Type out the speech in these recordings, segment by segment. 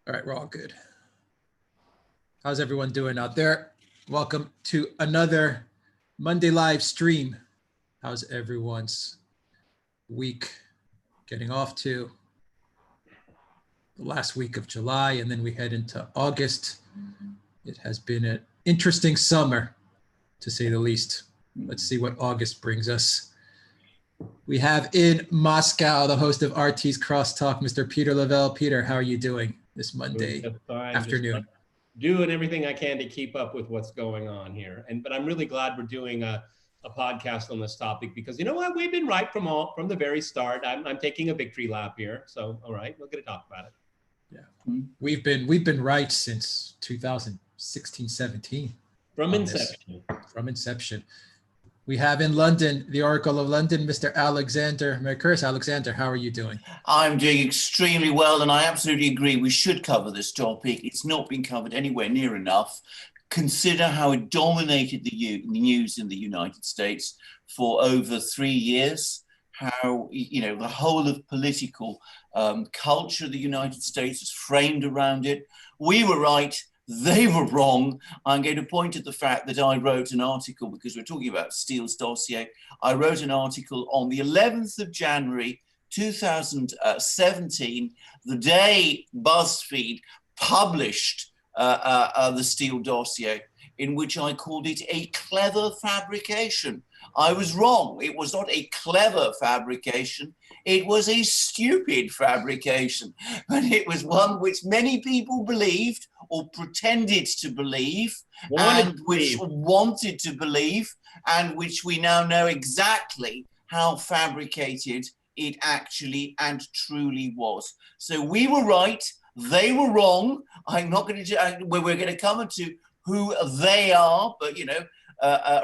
All right, we're all good. How's everyone doing out there? Welcome to another Monday live stream. How's everyone's week getting off to? The last week of July, and then we head into August. It has been an interesting summer, to say the least. Let's see what August brings us. We have in Moscow the host of RT's Crosstalk, Mr. Peter Lavelle. Peter, how are you doing this Monday afternoon? Doing everything I can to keep up with what's going on here. But I'm really glad we're doing a podcast on this topic because you know what? We've been right from the very start. I'm taking a victory lap here. So, all right, we're going to talk about it. Yeah, we've been right since 2016, 17. From inception. From inception. We have in London, the Oracle of London, Mr. Alexander Mercurs. Alexander, how are you doing? I'm doing extremely well, and I absolutely agree we should cover this topic. It's not been covered anywhere near enough. Consider how it dominated the news in the United States for over 3 years, how, the whole of political culture of the United States is framed around it. We were right. They were wrong. I'm going to point at the fact that I wrote an article, because we're talking about Steele's dossier. I wrote an article on the 11th of January, 2017, the day BuzzFeed published the Steele dossier, in which I called it a clever fabrication. I was wrong. It was not a clever fabrication. It was a stupid fabrication. And it was one which many people believed or pretended to believe, and which wanted to believe, and which we now know exactly how fabricated it actually and truly was. So we were right. They were wrong. I'm not going to, we're going to come into who they are, but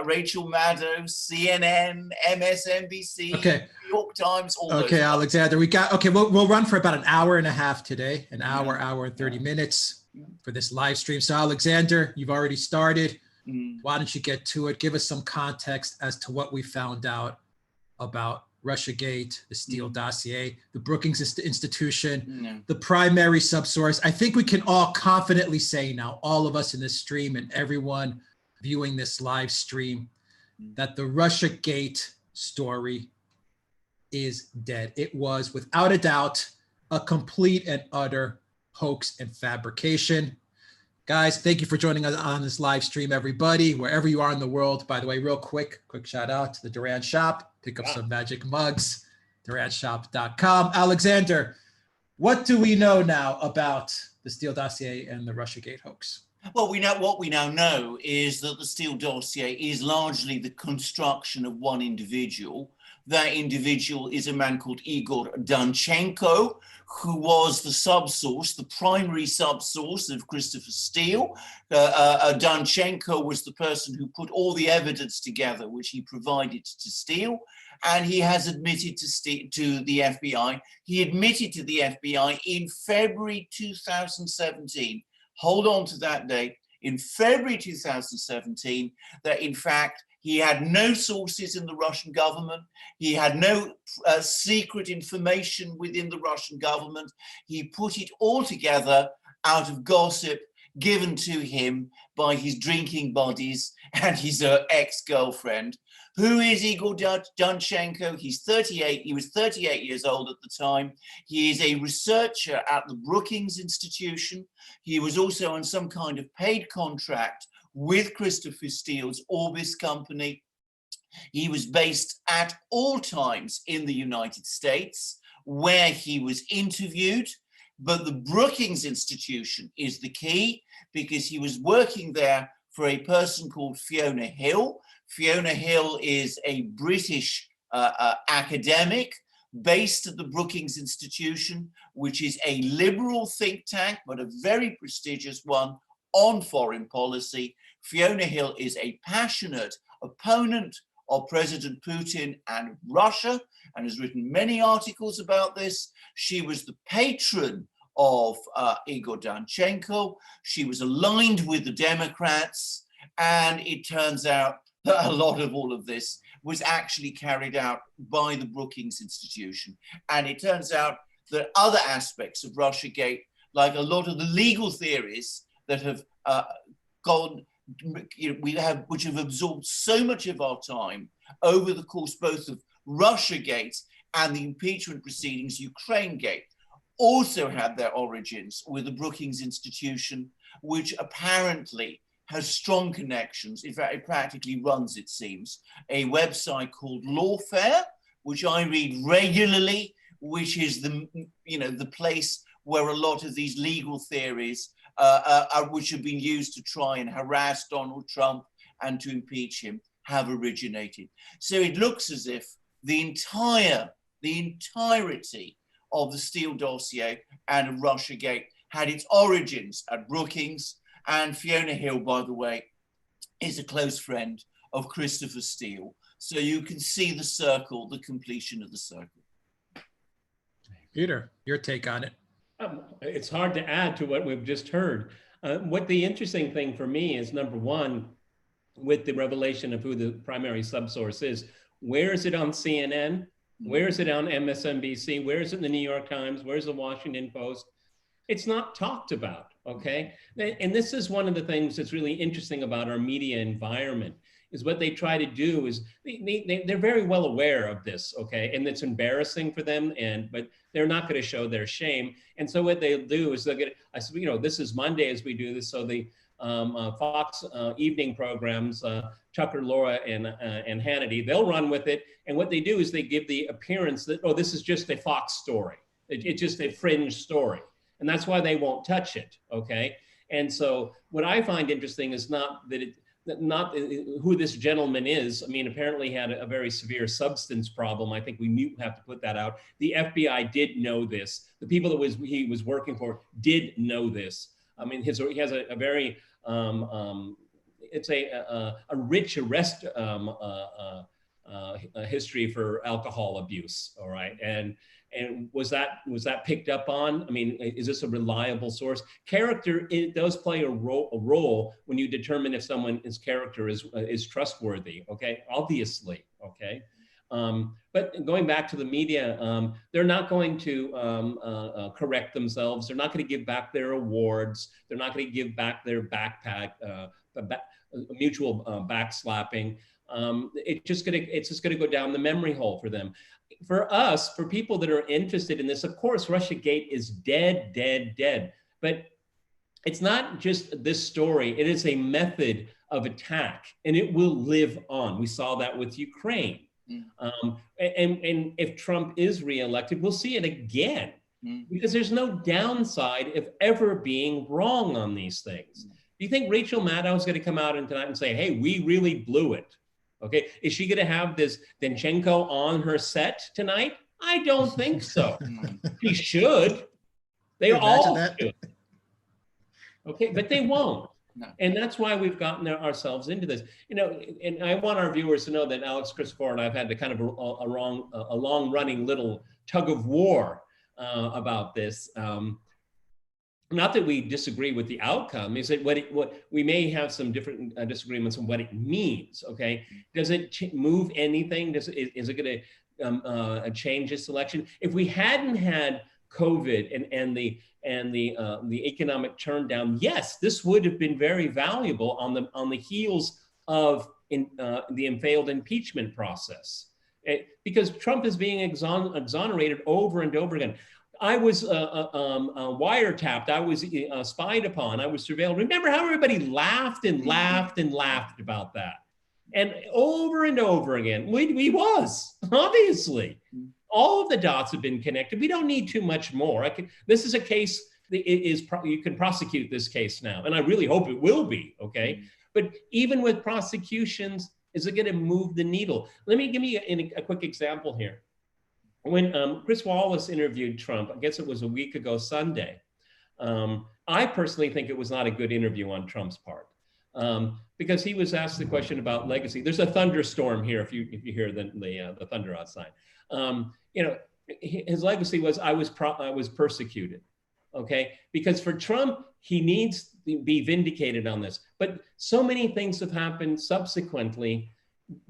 Rachel Maddow, CNN, MSNBC, okay. New York Times, all those. Okay, Alexander, we'll run for about an hour and a half today, hour and 30 minutes for this live stream. So Alexander, you've already started. Why don't you get to it? Give us some context as to what we found out about Russiagate, the Steele dossier, the Brookings Institution, the primary subsource. I think we can all confidently say now, all of us in this stream and everyone viewing this live stream, that the Russiagate story is dead. It was, without a doubt, a complete and utter hoax and fabrication. Guys, thank you for joining us on this live stream, everybody, wherever you are in the world. By the way, real quick shout out to the Duran shop. Pick up some magic mugs, duranshop.com. Alexander, what do we know now about the Steele dossier and the Russiagate hoax? Well, what we now know is that the Steele dossier is largely the construction of one individual. That individual is a man called Igor Danchenko, who was the subsource, the primary subsource of Christopher Steele. Danchenko was the person who put all the evidence together, which he provided to Steele, and he has admitted to the FBI. He admitted to the FBI in February 2017. Hold on to that date. In February 2017, that in fact, he had no sources in the Russian government. He had no secret information within the Russian government. He put it all together out of gossip given to him by his drinking buddies and his ex-girlfriend. Who is Igor Danchenko? He's 38. He was 38 years old at the time. He is a researcher at the Brookings Institution. He was also on some kind of paid contract with Christopher Steele's Orbis company. He was based at all times in the United States, where he was interviewed. But the Brookings Institution is the key, because he was working there for a person called Fiona Hill. Fiona Hill is a British academic based at the Brookings Institution, which is a liberal think tank, but a very prestigious one on foreign policy. Fiona Hill is a passionate opponent of President Putin and Russia, and has written many articles about this. She was the patron of Igor Danchenko. She was aligned with the Democrats, and it turns out that a lot of all of this was actually carried out by the Brookings Institution. And it turns out that other aspects of Russiagate like a lot of the legal theories that have gone, which have absorbed so much of our time over the course both of Russiagate and the impeachment proceedings, Ukrainegate, also had their origins with the Brookings Institution, which apparently has strong connections. In fact, it practically runs, it seems, a website called Lawfare, which I read regularly, which is the place where a lot of these legal theories which have been used to try and harass Donald Trump and to impeach him have originated. So it looks as if the entirety of the Steele dossier and of Russiagate had its origins at Brookings. And Fiona Hill, by the way, is a close friend of Christopher Steele. So you can see the circle, the completion of the circle. Peter, your take on it. It's hard to add to what we've just heard. What the interesting thing for me is, number one, with the revelation of who the primary subsource is, where is it on CNN? Where is it on MSNBC? Where is it in the New York Times? Where's the Washington Post? It's not talked about, okay? And this is one of the things that's really interesting about our media environment, is what they try to do is they're very well aware of this, okay? And it's embarrassing for them, but they're not gonna show their shame. And so what they'll do is they'll get, this is Monday as we do this, so the Fox evening programs, Tucker, Laura, and Hannity, they'll run with it. And what they do is they give the appearance that, oh, this is just a Fox story. It's just a fringe story. And that's why they won't touch it, okay? And so what I find interesting is not who this gentleman is. I mean, apparently he had a very severe substance problem. I think we have to put that out. The FBI did know this. The people that he was working for did know this. I mean, he has a very, it's a rich arrest history for alcohol abuse, all right? And was that picked up on? I mean, is this a reliable source? Character, it does play a role when you determine if someone's character is trustworthy, okay? Obviously, okay? But going back to the media, they're not going to correct themselves. They're not going to give back their awards. They're not going to give back their backpack, mutual backslapping. It's just going to go down the memory hole for them. For us, for people that are interested in this, of course, Russiagate is dead, dead, dead. But it's not just this story. It is a method of attack, and it will live on. We saw that with Ukraine. And if Trump is reelected, we'll see it again, because there's no downside of ever being wrong on these things. Do you think Rachel Maddow is going to come out tonight and say, hey, we really blew it? Okay, is she going to have this Danchenko on her set tonight? I don't think so. She should. They all should. Okay, but they won't. No. And that's why we've gotten ourselves into this. And I want our viewers to know that Alex, Christopher, and I've had kind of a long-running little tug of war about this. Not that we disagree with the outcome, is that what we may have some different disagreements on what it means. Okay, does it move anything? Is it going to change this election? If we hadn't had COVID and the economic turndown, yes, this would have been very valuable on the heels of the failed impeachment process, because Trump is being exonerated over and over again. I was wiretapped. I was spied upon. I was surveilled. Remember how everybody laughed and laughed and laughed about that? And over again, we was, obviously. All of the dots have been connected. We don't need too much more. This is a case that you can prosecute this case now. And I really hope it will be, okay? But even with prosecutions, is it gonna move the needle? Let me give you a quick example here. When Chris Wallace interviewed Trump, I guess it was a week ago Sunday, I personally think it was not a good interview on Trump's part, because he was asked the question about legacy. There's a thunderstorm here if you hear the thunder outside. His legacy was I was persecuted, okay? Because for Trump, he needs to be vindicated on this. But so many things have happened subsequently.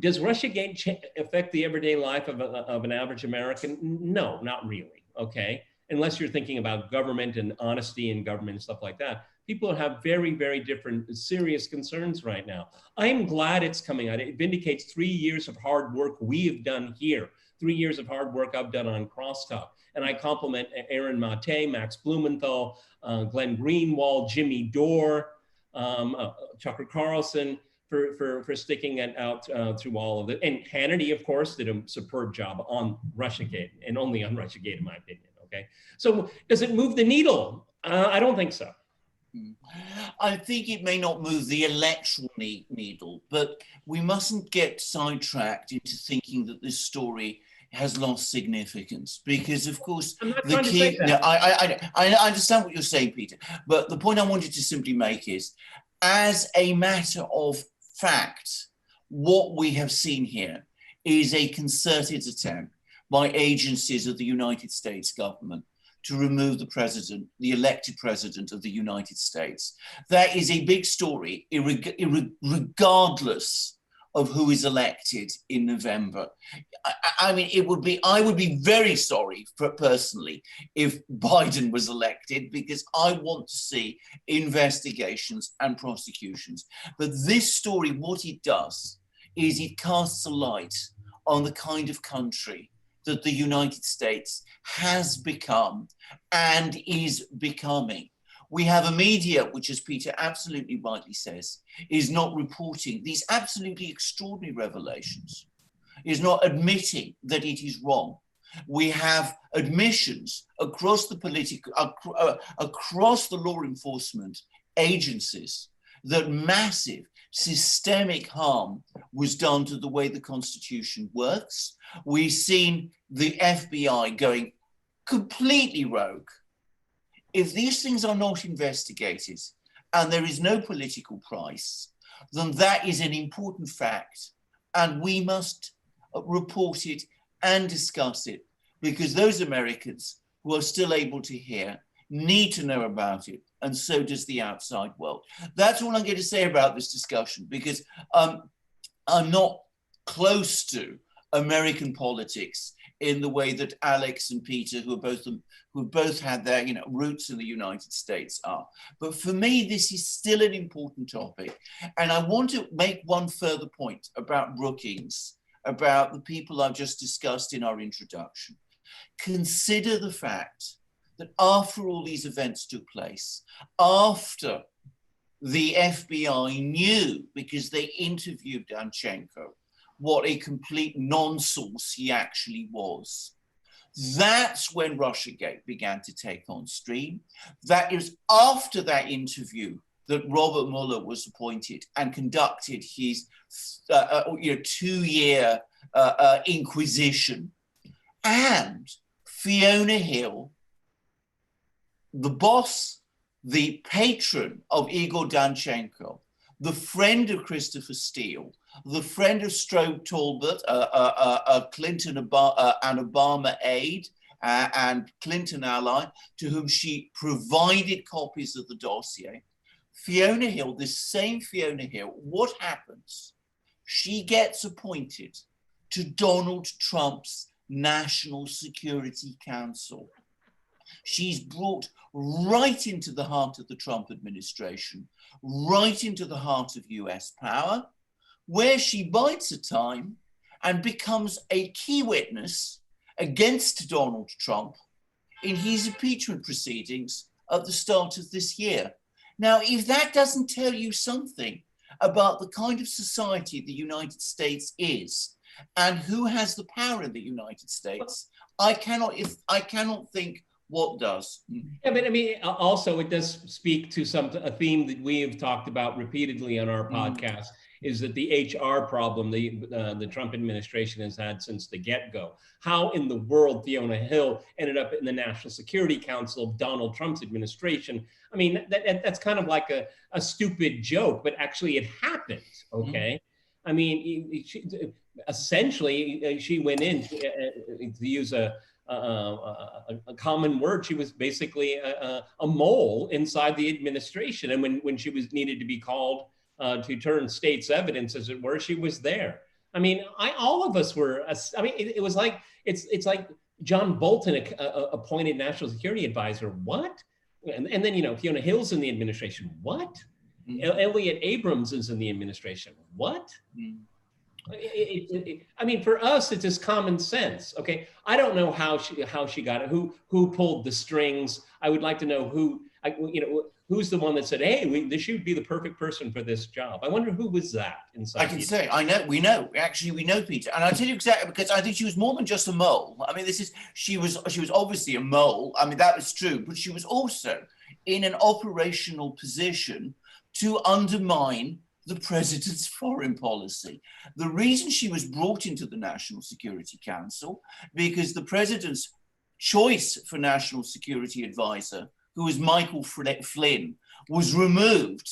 Does Russiagate affect the everyday life of an average American? No, not really, okay? unless you're thinking about government and honesty in government and stuff like that, people have very, very different serious concerns right now. I'm glad it's coming out. It vindicates 3 years of hard work we have done here, 3 years of hard work I've done on Crosstalk. And I compliment Aaron Mate, Max Blumenthal, Glenn Greenwald, Jimmy Dore, Tucker Carlson for sticking it out through all of it. And Hannity, of course, did a superb job on Russiagate, and only on Russiagate, in my opinion, okay? So does it move the needle? I don't think so. I think it may not move the electoral needle, but we mustn't get sidetracked into thinking that this story has lost significance, because of course the key. No, I understand what you're saying, Peter, but the point I wanted to simply make is, as a matter of fact, what we have seen here is a concerted attempt by agencies of the United States government to remove the president, the elected president of the United States. That is a big story, regardless of who is elected in November. I mean, I would be very sorry personally if Biden was elected, because I want to see investigations and prosecutions. But this story, what it does is it casts a light on the kind of country that the United States has become and is becoming. We have a media which, as Peter absolutely rightly says, is not reporting these absolutely extraordinary revelations, is not admitting that it is wrong. We have admissions across the across the law enforcement agencies that massive systemic harm was done to the way the Constitution works. We've seen the FBI going completely rogue. If these things are not investigated and there is no political price, then that is an important fact, and we must report it and discuss it, because those Americans who are still able to hear need to know about it, and so does the outside world. That's all I'm going to say about this discussion, because I'm not close to American politics in the way that Alex and Peter, who both had their roots in the United States, are. But for me, this is still an important topic. And I want to make one further point about Brookings, about the people I've just discussed in our introduction. Consider the fact that after all these events took place, after the FBI knew, because they interviewed Danchenko, what a complete non-source he actually was, that's when Russiagate began to take on stream. That is after that interview that Robert Mueller was appointed and conducted his 2-year inquisition. And Fiona Hill, the boss, the patron of Igor Danchenko, the friend of Christopher Steele, the friend of Strobe Talbot, a Clinton and Obama aide and Clinton ally, to whom she provided copies of the dossier. Fiona Hill, this same Fiona Hill, what happens? She gets appointed to Donald Trump's National Security Council. She's brought right into the heart of the Trump administration, right into the heart of US power, where she bides her time and becomes a key witness against Donald Trump in his impeachment proceedings at the start of this year. Now, if that doesn't tell you something about the kind of society the United States is and who has the power in the United States, I cannot think what does. Yeah, but I mean, also it does speak to a theme that we have talked about repeatedly on our podcast, is that the HR problem the Trump administration has had since the get-go. How in the world Fiona Hill ended up in the National Security Council of Donald Trump's administration? I mean, that's kind of like a stupid joke, but actually it happened, okay? I mean, essentially, she went in, to use a common word, she was basically a mole inside the administration. And when she was needed to be called to turn state's evidence, as it were, she was there. I mean, all of us were. I mean, it was like it's like John Bolton appointed national security advisor. What? And then, you know, Fiona Hill's in the administration. What? Elliot Abrams is in the administration. What? I mean, for us, it's just common sense. Okay, I don't know how she got it. Who pulled the strings? I would like to know who's the one that said, "Hey, this should be the perfect person for this job." I wonder who was that inside. I can say, I know, we know. Actually, we know, Peter, and I'll tell you exactly, because I think she was more than just a mole. I mean, she was obviously a mole. I mean, that was true, but she was also in an operational position to undermine the president's foreign policy. The reason she was brought into the National Security Council, because the president's choice for National Security Advisor, who was Michael Flynn, was removed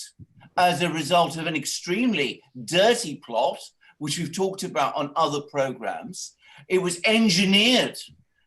as a result of an extremely dirty plot, which we've talked about on other programs. It was engineered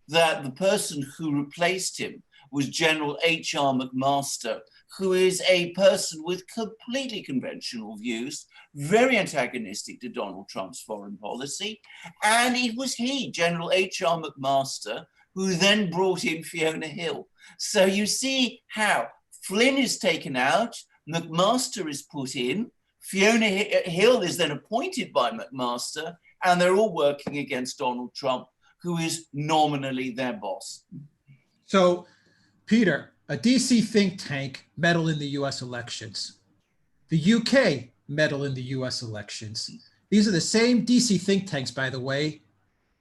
that the person who replaced him was General H.R. McMaster, who is a person with completely conventional views, very antagonistic to Donald Trump's foreign policy. And it was he, General H.R. McMaster, who then brought in Fiona Hill. So you see how Flynn is taken out, McMaster is put in, Fiona Hill is then appointed by McMaster, and they're all working against Donald Trump, who is nominally their boss. So, Peter, a DC think tank meddled in the US elections. The UK meddled in the US elections. These are the same DC think tanks, by the way,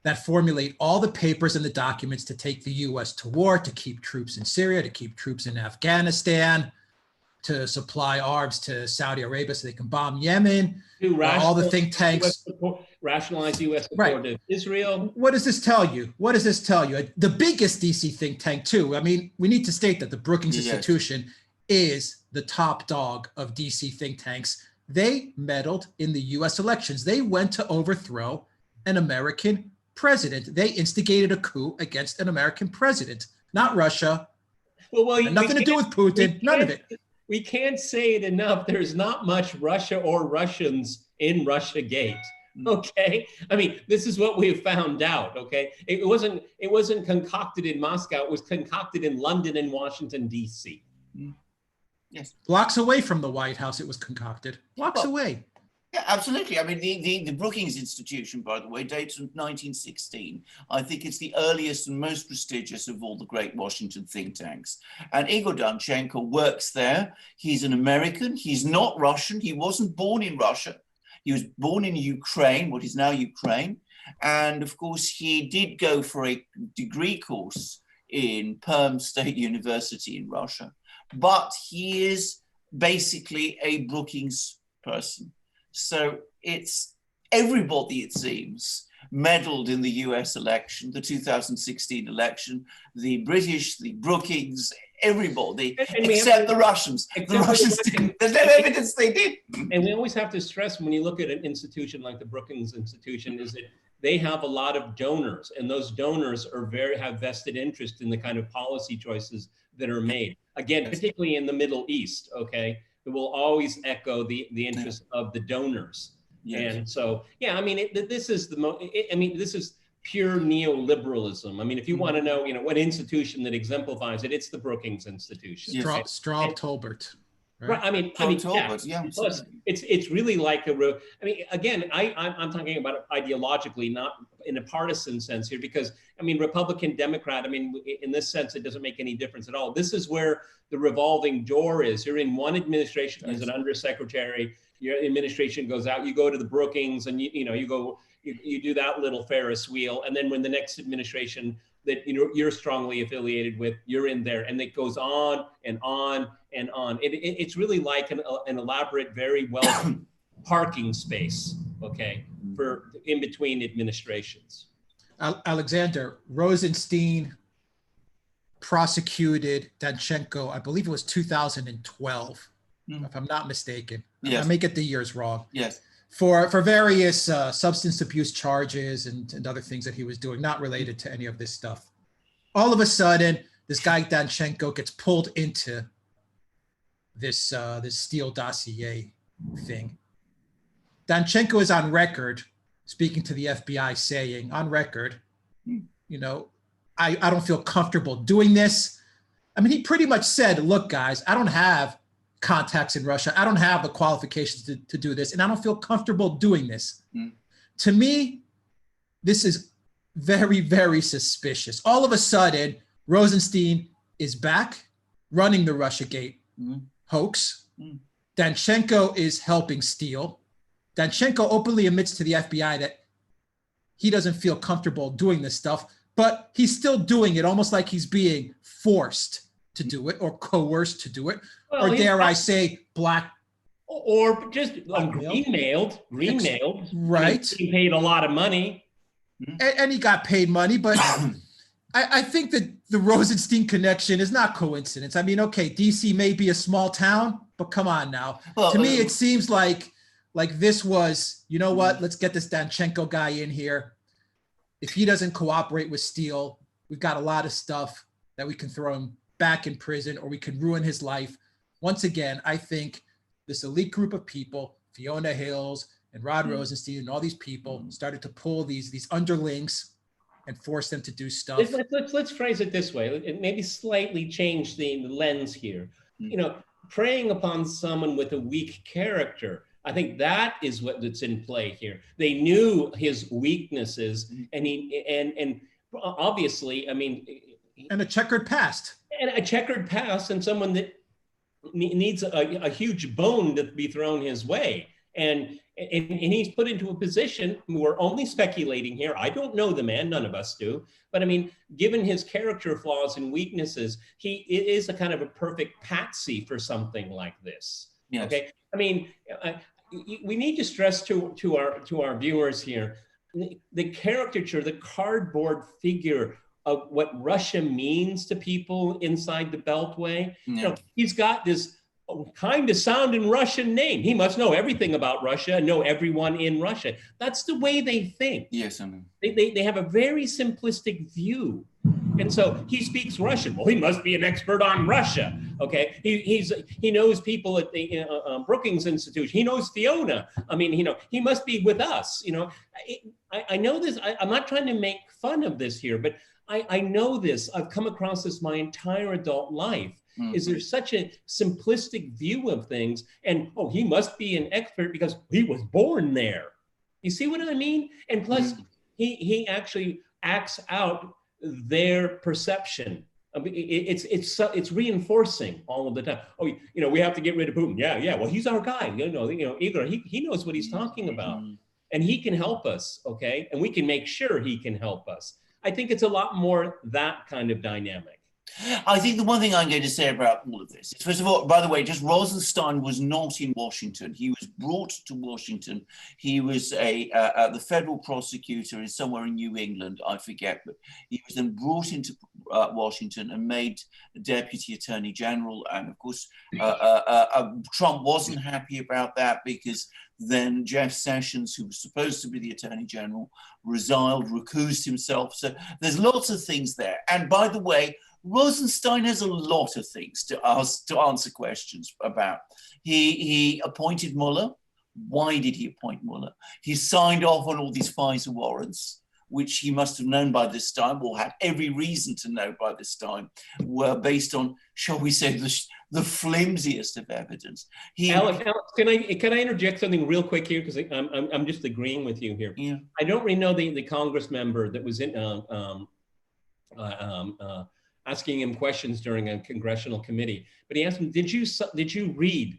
that formulate all the papers and the documents to take the US to war, to keep troops in Syria, to keep troops in Afghanistan, to supply arms to Saudi Arabia so they can bomb Yemen. All the think tanks. Rationalize US support of Israel. What does this tell you? What does this tell you? The biggest DC think tank, too. I mean, we need to state that the Brookings Institution is the top dog of DC think tanks. They meddled in the US elections. They went to overthrow an American president. They instigated a coup against an American president, not Russia. Well, nothing to do with Putin, none of it. We can't say it enough. There's not much Russia or Russians in Russiagate. Okay, I mean, this is what we've found out. Okay, it wasn't concocted in Moscow. It was concocted in London and Washington, D.C. Yes, blocks away from the White House. It was concocted. Blocks away. Yeah, absolutely. I mean, the Brookings Institution, by the way, dates from 1916. I think it's the earliest and most prestigious of all the great Washington think tanks. And Igor Danchenko works there. He's an American. He's not Russian. He wasn't born in Russia. He was born in Ukraine, what is now Ukraine. And of course, he did go for a degree course in Perm State University in Russia. But he is basically a Brookings person. So it's everybody, it seems, meddled in the US election, the 2016 election, the British, the Brookings, everybody, except the Russians. The Russians didn't. There's no evidence they did. And we always have to stress when you look at an institution like the Brookings Institution is that they have a lot of donors, and those donors have vested interest in the kind of policy choices that are made. Again, particularly in the Middle East, okay? It will always echo the interest of the donors. Yes. And so, yeah, I mean, this is this is pure neoliberalism. I mean, if you want to know, what institution that exemplifies it, it's the Brookings Institution. Yes. Straub-Tolbert. Right. I mean, yeah. Plus, it's really like again, I'm talking about it ideologically, not in a partisan sense here, because I mean, Republican, Democrat. I mean, in this sense, it doesn't make any difference at all. This is where the revolving door is. You're in one administration as an undersecretary. Your administration goes out. You go to the Brookings, and you do that little Ferris wheel, and then when the next administration that you're strongly affiliated with, you're in there, and it goes on and on and on. It's really like an elaborate, very well parking space, okay, for in between administrations. Alexander, Rosenstein prosecuted Danchenko, I believe it was 2012, if I'm not mistaken. Yes. I may get the years wrong. Yes. For various substance abuse charges and other things that he was doing, not related to any of this stuff. All of a sudden, this guy Danchenko gets pulled into this Steele dossier thing. Danchenko is on record speaking to the FBI, saying on record, you know, I don't feel comfortable doing this. I mean, he pretty much said, look, guys, I don't have contacts in Russia. I don't have the qualifications to do this, and I don't feel comfortable doing this. To me, this is very, very suspicious. All of a sudden, Rosenstein is back running the Russiagate hoax. Danchenko is helping Steele. Danchenko openly admits to the FBI that he doesn't feel comfortable doing this stuff, but he's still doing it, almost like he's being forced to do it or coerced to do it, or dare I say, black. Or just green-mailed. Right. He paid a lot of money. And he got paid money, but I think that the Rosenstein connection is not coincidence. I mean, okay, DC may be a small town, but come on now. Well, to me, it seems like this was, you know what, let's get this Danchenko guy in here. If he doesn't cooperate with Steele, we've got a lot of stuff that we can throw him back in prison, or we can ruin his life. Once again, I think this elite group of people, Fiona Hills and Rod Rosenstein and all these people started to pull these underlings and force them to do stuff. Let's phrase it this way. It maybe slightly change the lens here. You know, preying upon someone with a weak character, I think that is that's in play here. They knew his weaknesses, and obviously, I mean, and a checkered past. And a checkered past, and someone that needs a huge bone to be thrown his way. And he's put into a position, we're only speculating here. I don't know the man, none of us do. But I mean, given his character flaws and weaknesses, he is a kind of a perfect patsy for something like this. Yes. Okay. I mean, we need to stress to our viewers here, the caricature, the cardboard figure of what Russia means to people inside the Beltway. Yeah. You know, he's got this kind of sounding Russian name. He must know everything about Russia, know everyone in Russia. That's the way they think. Yes, I mean. They have a very simplistic view. And so he speaks Russian. Well, he must be an expert on Russia. Okay, he knows people at the Brookings Institution. He knows Fiona. I mean, you know, he must be with us. You know, I know this. I'm not trying to make fun of this here, but I know this. I've come across this my entire adult life. Is there such a simplistic view of things? And, oh, he must be an expert because he was born there. You see what I mean? And plus, he actually acts out their perception. I mean, it's reinforcing all of the time. Oh, you know, we have to get rid of Putin. Yeah. Well, he's our guy. You know, Igor, he knows what he's talking about, and he can help us. Okay, and we can make sure he can help us. I think it's a lot more that kind of dynamic. I think the one thing I'm going to say about all of this is, first of all, by the way, just Rosenstein was not in Washington. He was brought to Washington. He was the federal prosecutor is somewhere in New England, I forget, but he was then brought into Washington and made deputy attorney general. And of course, Trump wasn't happy about that, because then Jeff Sessions, who was supposed to be the attorney general, resigned, recused himself. So there's lots of things there. And by the way, Rosenstein has a lot of things to answer questions about. He appointed Mueller. Why did he appoint Mueller? He signed off on all these FISA warrants, which he must have known by this time, or had every reason to know by this time, were based on, shall we say, the flimsiest of evidence. Alex, can I interject something real quick here, because I'm just agreeing with you here. Yeah. I don't really know the Congress member that was in asking him questions during a congressional committee, but he asked him, "Did you read?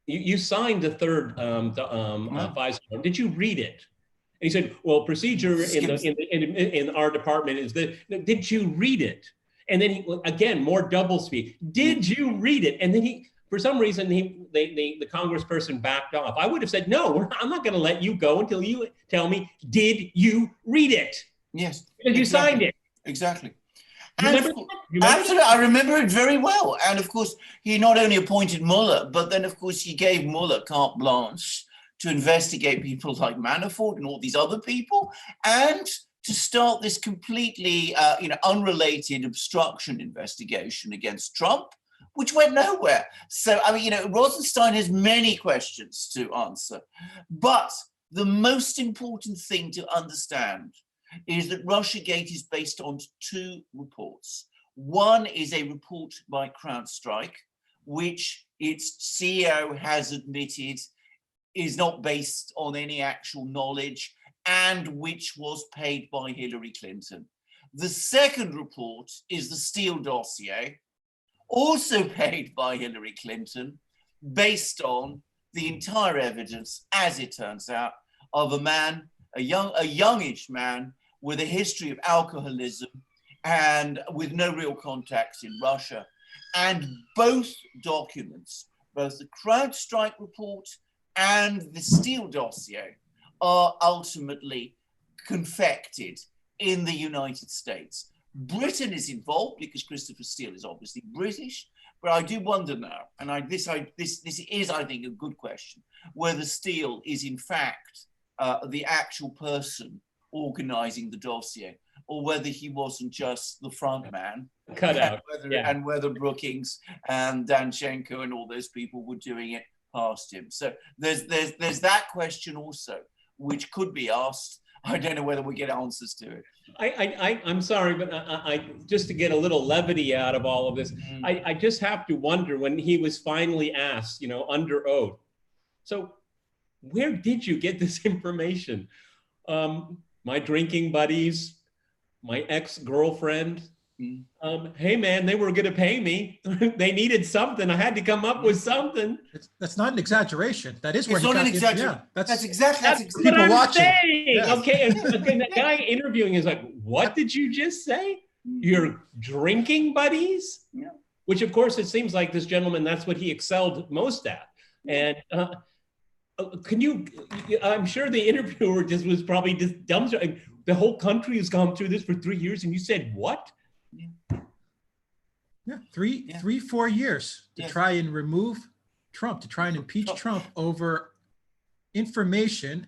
You signed the third FISA. Did you read it?" And he said, "Well, procedure in our department is that. Did you read it?" And then again, more doublespeak. Did you read it? And then for some reason, the congressperson backed off. I would have said, "No, I'm not going to let you go until you tell me, did you read it?" Yes, because you signed it. Exactly. Absolutely, I remember it very well. And of course, he not only appointed Mueller, but then of course he gave Mueller carte blanche to investigate people like Manafort and all these other people, and to start this completely unrelated obstruction investigation against Trump, which went nowhere. So, I mean, Rosenstein has many questions to answer. But The most important thing to understand is that Russiagate is based on two reports. One is a report by CrowdStrike, which its CEO has admitted is not based on any actual knowledge and which was paid by Hillary Clinton. The second report is the Steele dossier, also paid by Hillary Clinton, based on the entire evidence, as it turns out, of a man, a youngish man with a history of alcoholism and with no real contacts in Russia. And both documents, both the CrowdStrike report and the Steele dossier, are ultimately confected in the United States. Britain is involved because Christopher Steele is obviously British, but I do wonder now, and this is, I think, a good question, whether Steele is in fact the actual person organizing the dossier, or whether he wasn't just the front man, cut out, and whether Brookings and Danchenko and all those people were doing it past him. So there's that question also, which could be asked. I don't know whether we get answers to it. I'm sorry, but I just to get a little levity out of all of this, I just have to wonder when he was finally asked, under oath. So where did you get this information? My drinking buddies, my ex-girlfriend. Hey man, they were gonna pay me. They needed something. I had to come up with something. That's not an exaggeration. That is where it's not an exaggeration. Yeah, that's exactly what I'm watching. saying. Yeah. Okay, and the guy interviewing is like, what did you just say? Your drinking buddies? Yeah. Which of course it seems like this gentleman, that's what he excelled most at. And I'm sure the interviewer was probably just dumbstruck. The whole country has gone through this for 3 years and you said what? Yeah, 4 years to try and remove Trump, to try and impeach Trump over information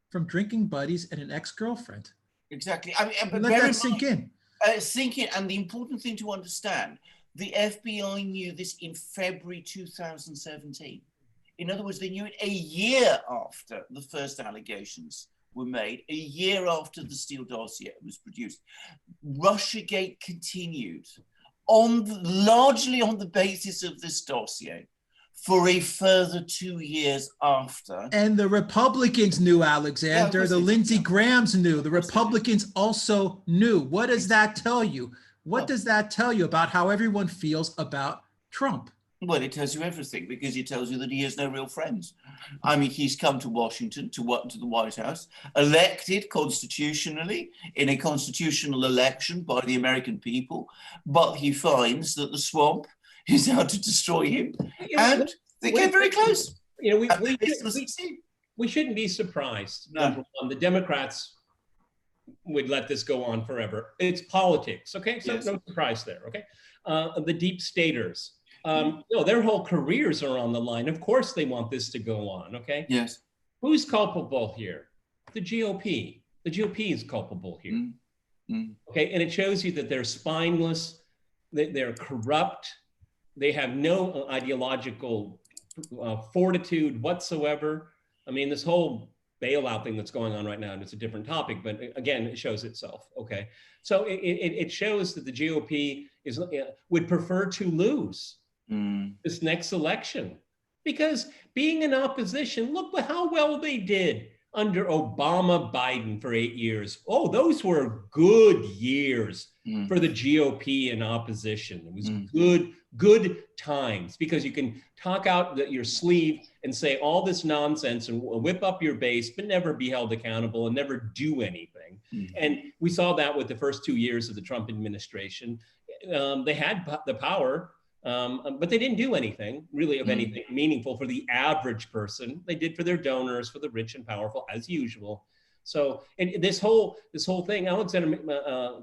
from drinking buddies and an ex-girlfriend. Exactly. I mean, but let that sink in. Sink in. And the important thing to understand, the FBI knew this in February 2017. In other words, they knew it a year after the first allegations were made, a year after the Steele dossier was produced. Russiagate continued largely on the basis of this dossier for a further 2 years after. And the Republicans knew, Alexander. The Lindsey Grahams knew. The Republicans also knew. What does that tell you? What does that tell you about how everyone feels about Trump? Well, it tells you everything, because it tells you that he has no real friends. I mean, he's come to Washington, to the White House, elected constitutionally in a constitutional election by the American people, but he finds that the swamp is out to destroy him, and they get very close. We shouldn't be surprised. No. Number one, the Democrats would let this go on forever. It's politics, okay? So no surprise there, okay? The deep staters. Their whole careers are on the line. Of course they want this to go on, okay? Yes. Who's culpable here? The GOP. The GOP is culpable here. Okay, and it shows you that they're spineless, they're corrupt, they have no ideological fortitude whatsoever. I mean, this whole bailout thing that's going on right now, and it's a different topic, but again, it shows itself, okay? So it shows that the GOP would prefer to lose this next election, because being in opposition, look how well they did under Obama, Biden for 8 years. Oh, those were good years for the GOP in opposition. It was good times, because you can talk out your sleeve and say all this nonsense and whip up your base, but never be held accountable and never do anything. And we saw that with the first 2 years of the Trump administration. They had the power, but they didn't do anything really of anything meaningful for the average person. They did for their donors, for the rich and powerful, as usual. So, and this whole thing, Alexander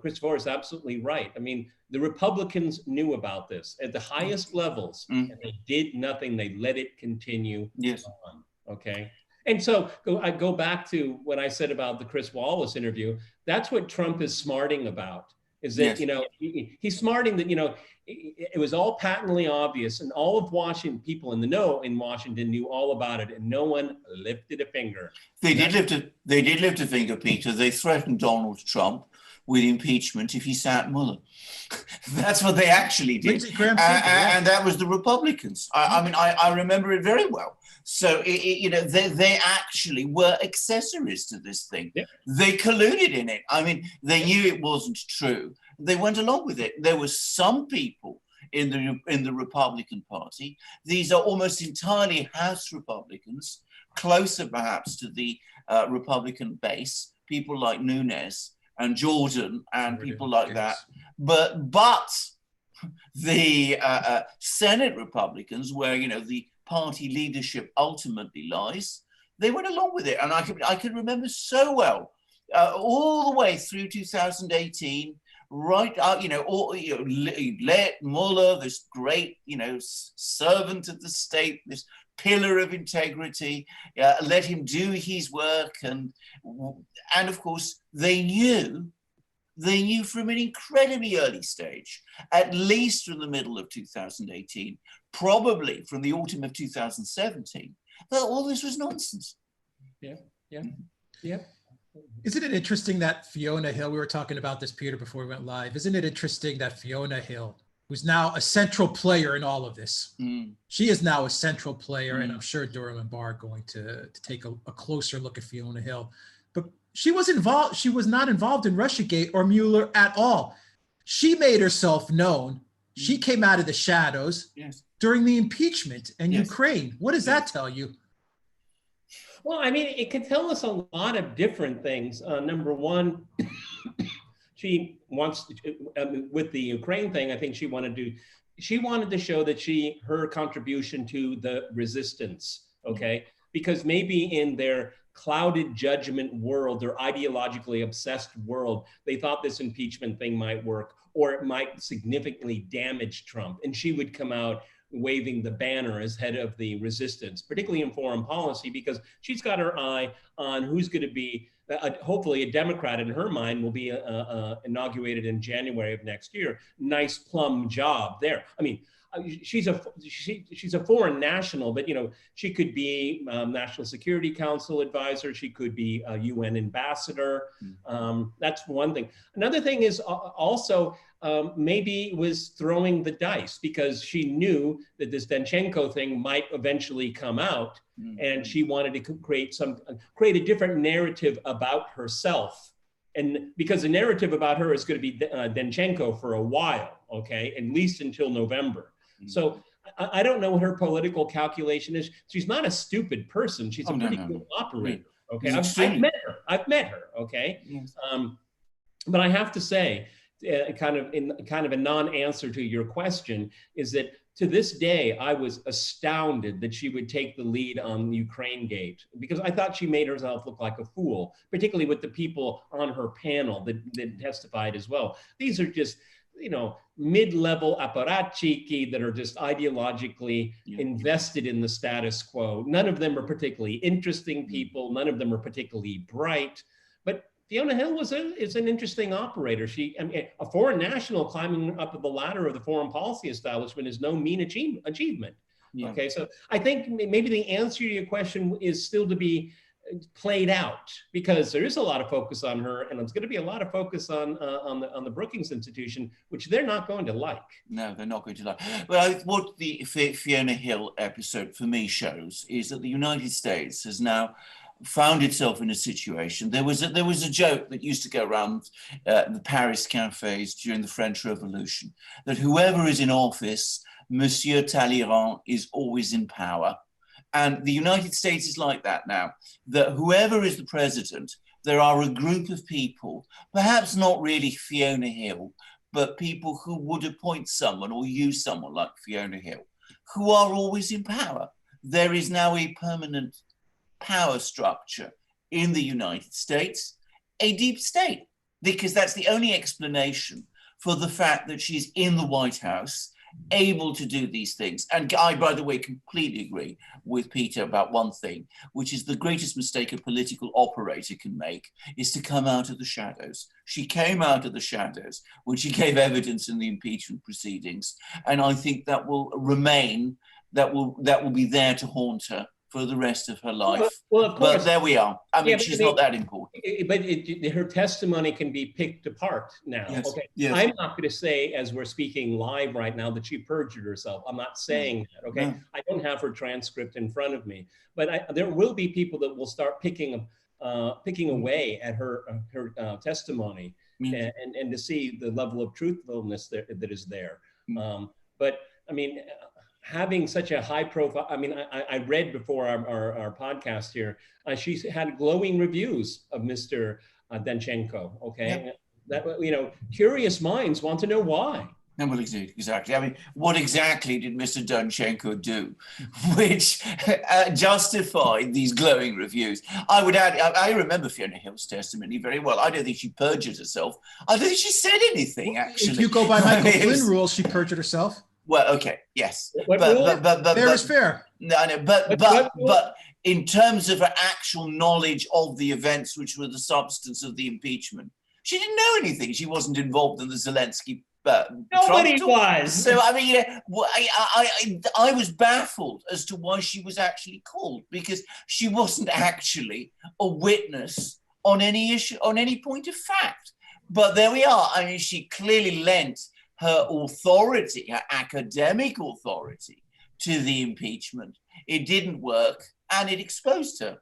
Christopher is absolutely right. I mean, the Republicans knew about this at the highest levels, and they did nothing. They let it continue on, okay? And so I go back to what I said about the Chris Wallace interview. That's what Trump is smarting about, is that, Yes. you know, he's smarting that, you know, it was all patently obvious, and all of Washington, people in the know in Washington knew all about it, and no one lifted a finger. They did lift a finger, Peter. They threatened Donald Trump with impeachment if he sat Mueller. That's what they actually did. And that was the Republicans. I remember it very well. So, you know, they actually were accessories to this thing. Yeah. They colluded in it. I mean, they knew it wasn't true. They went along with it. There were some people in the Republican Party. These are almost entirely House Republicans, closer perhaps to the Republican base, people like Nunes and Jordan and people like that. But the Senate Republicans, where, you know, the party leadership ultimately lies, they went along with it. And I can remember so well, all the way through 2018, right out, you know, let Mueller, this great, you know, servant of the state, this pillar of integrity, let him do his work. And of course, they knew from an incredibly early stage, at least from the middle of 2018, probably from the autumn of 2017, that all this was nonsense. Yeah. Isn't it interesting that Fiona Hill, we were talking about this, Peter, before we went live, isn't it interesting that Fiona Hill, who's now a central player in all of this, she is now a central player, and I'm sure Durham and Barr are going to take a closer look at Fiona Hill, but she was not involved in Russiagate or Mueller at all. She made herself known. She came out of the shadows during the impeachment and Ukraine. What does that tell you? Well, I mean, it could tell us a lot of different things. Number one, she wants, with the Ukraine thing, I think she wanted to show that her contribution to the resistance, okay? Because maybe in their clouded judgment world, their ideologically obsessed world, they thought this impeachment thing might work, or it might significantly damage Trump. And she would come out waving the banner as head of the resistance, particularly in foreign policy, because she's got her eye on who's going to be, hopefully a Democrat in her mind will be inaugurated in January of next year. Nice plum job there. I mean, she's a foreign national, but, you know, she could be National Security Council advisor. She could be a UN ambassador. That's one thing. Another thing is also maybe was throwing the dice, because she knew that this Danchenko thing might eventually come out, and she wanted to create a different narrative about herself. And because the narrative about her is going to be Danchenko for a while, okay, at least until November. So I don't know what her political calculation is. She's not a stupid person. She's a pretty good operator. Okay, I've met her. Okay, but I have to say, kind of a non-answer to your question, is that to this day I was astounded that she would take the lead on Ukraine Gate, because I thought she made herself look like a fool, particularly with the people on her panel that testified as well. These are just, you know, mid-level apparatchiki that are just ideologically invested in the status quo. None of them are particularly interesting people. None of them are particularly bright. But Fiona Hill is an interesting operator. A foreign national climbing up the ladder of the foreign policy establishment is no mean achievement. Okay, so I think maybe the answer to your question is still to be played out, because there is a lot of focus on her, and it's going to be a lot of focus on the Brookings Institution, which they're not going to like. No, they're not going to like. Well, what the Fiona Hill episode for me shows is that the United States has now found itself in a situation. There was a joke that used to go around the Paris cafes during the French Revolution, that whoever is in office, Monsieur Talleyrand is always in power. And the United States is like that now, that whoever is the president, there are a group of people, perhaps not really Fiona Hill, but people who would appoint someone or use someone like Fiona Hill, who are always in power. There is now a permanent power structure in the United States, a deep state, because that's the only explanation for the fact that she's in the White House able to do these things. And I, by the way, completely agree with Peter about one thing, which is the greatest mistake a political operator can make is to come out of the shadows. She came out of the shadows when she gave evidence in the impeachment proceedings. And I think that will remain, that will be there to haunt her for the rest of her life. Well, of course. But there we are. I mean, she's not that important. But her testimony can be picked apart now. Yes. Okay. Yes. I'm not going to say, as we're speaking live right now, that she perjured herself. I'm not saying that. Okay. No. I don't have her transcript in front of me, but there will be people that will start picking away at her testimony, and to see the level of truthfulness that is there. But I mean, having such a high profile, I mean, I read before our podcast here, she's had glowing reviews of Mr. Danchenko, okay? Yep. That, curious minds want to know why. No, well, exactly. I mean, what exactly did Mr. Danchenko do which justified these glowing reviews? I would add, I remember Fiona Hill's testimony very well. I don't think she perjured herself. I don't think she said anything, actually. If you go by Michael Flynn rules, she perjured herself. Well, okay, yes, but fair is fair. No, but in terms of her actual knowledge of the events which were the substance of the impeachment, she didn't know anything. She wasn't involved in the Zelensky. Nobody was. So I mean, I was baffled as to why she was actually called, because she wasn't actually a witness on any issue, on any point of fact. But there we are. I mean, she clearly lent her authority, her academic authority, to the impeachment. It didn't work, and it exposed her.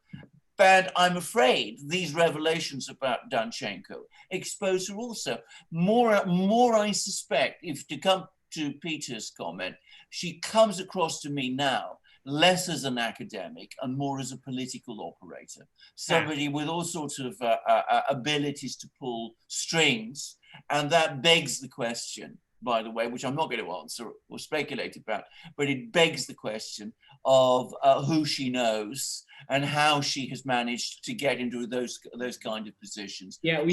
But I'm afraid these revelations about Danchenko expose her also. More I suspect, if to come to Peter's comment, she comes across to me now less as an academic and more as a political operator. Somebody with all sorts of abilities to pull strings. And that begs the question, by the way, which I'm not going to answer or speculate about, but it begs the question of who she knows and how she has managed to get into those kind of positions. Yeah,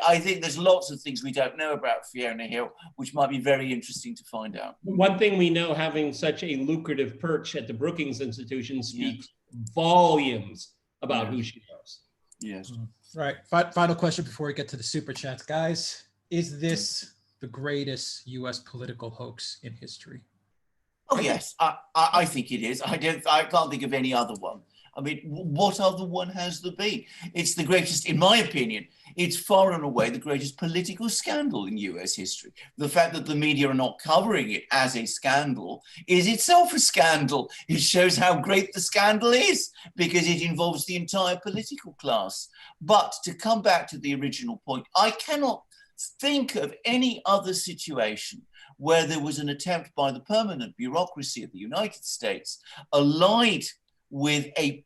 I think there's lots of things we don't know about Fiona Hill, which might be very interesting to find out. One thing we know, having such a lucrative perch at the Brookings Institution speaks volumes about who she knows. Yes. All right, final question before we get to the super chats, guys. Is this the greatest U.S. political hoax in history? Oh yes, I think it is. I can't think of any other one. I mean, what other one has there been? It's the greatest, in my opinion, it's far and away the greatest political scandal in US history. The fact that the media are not covering it as a scandal is itself a scandal. It shows how great the scandal is because it involves the entire political class. But to come back to the original point, I cannot think of any other situation where there was an attempt by the permanent bureaucracy of the United States, allied with a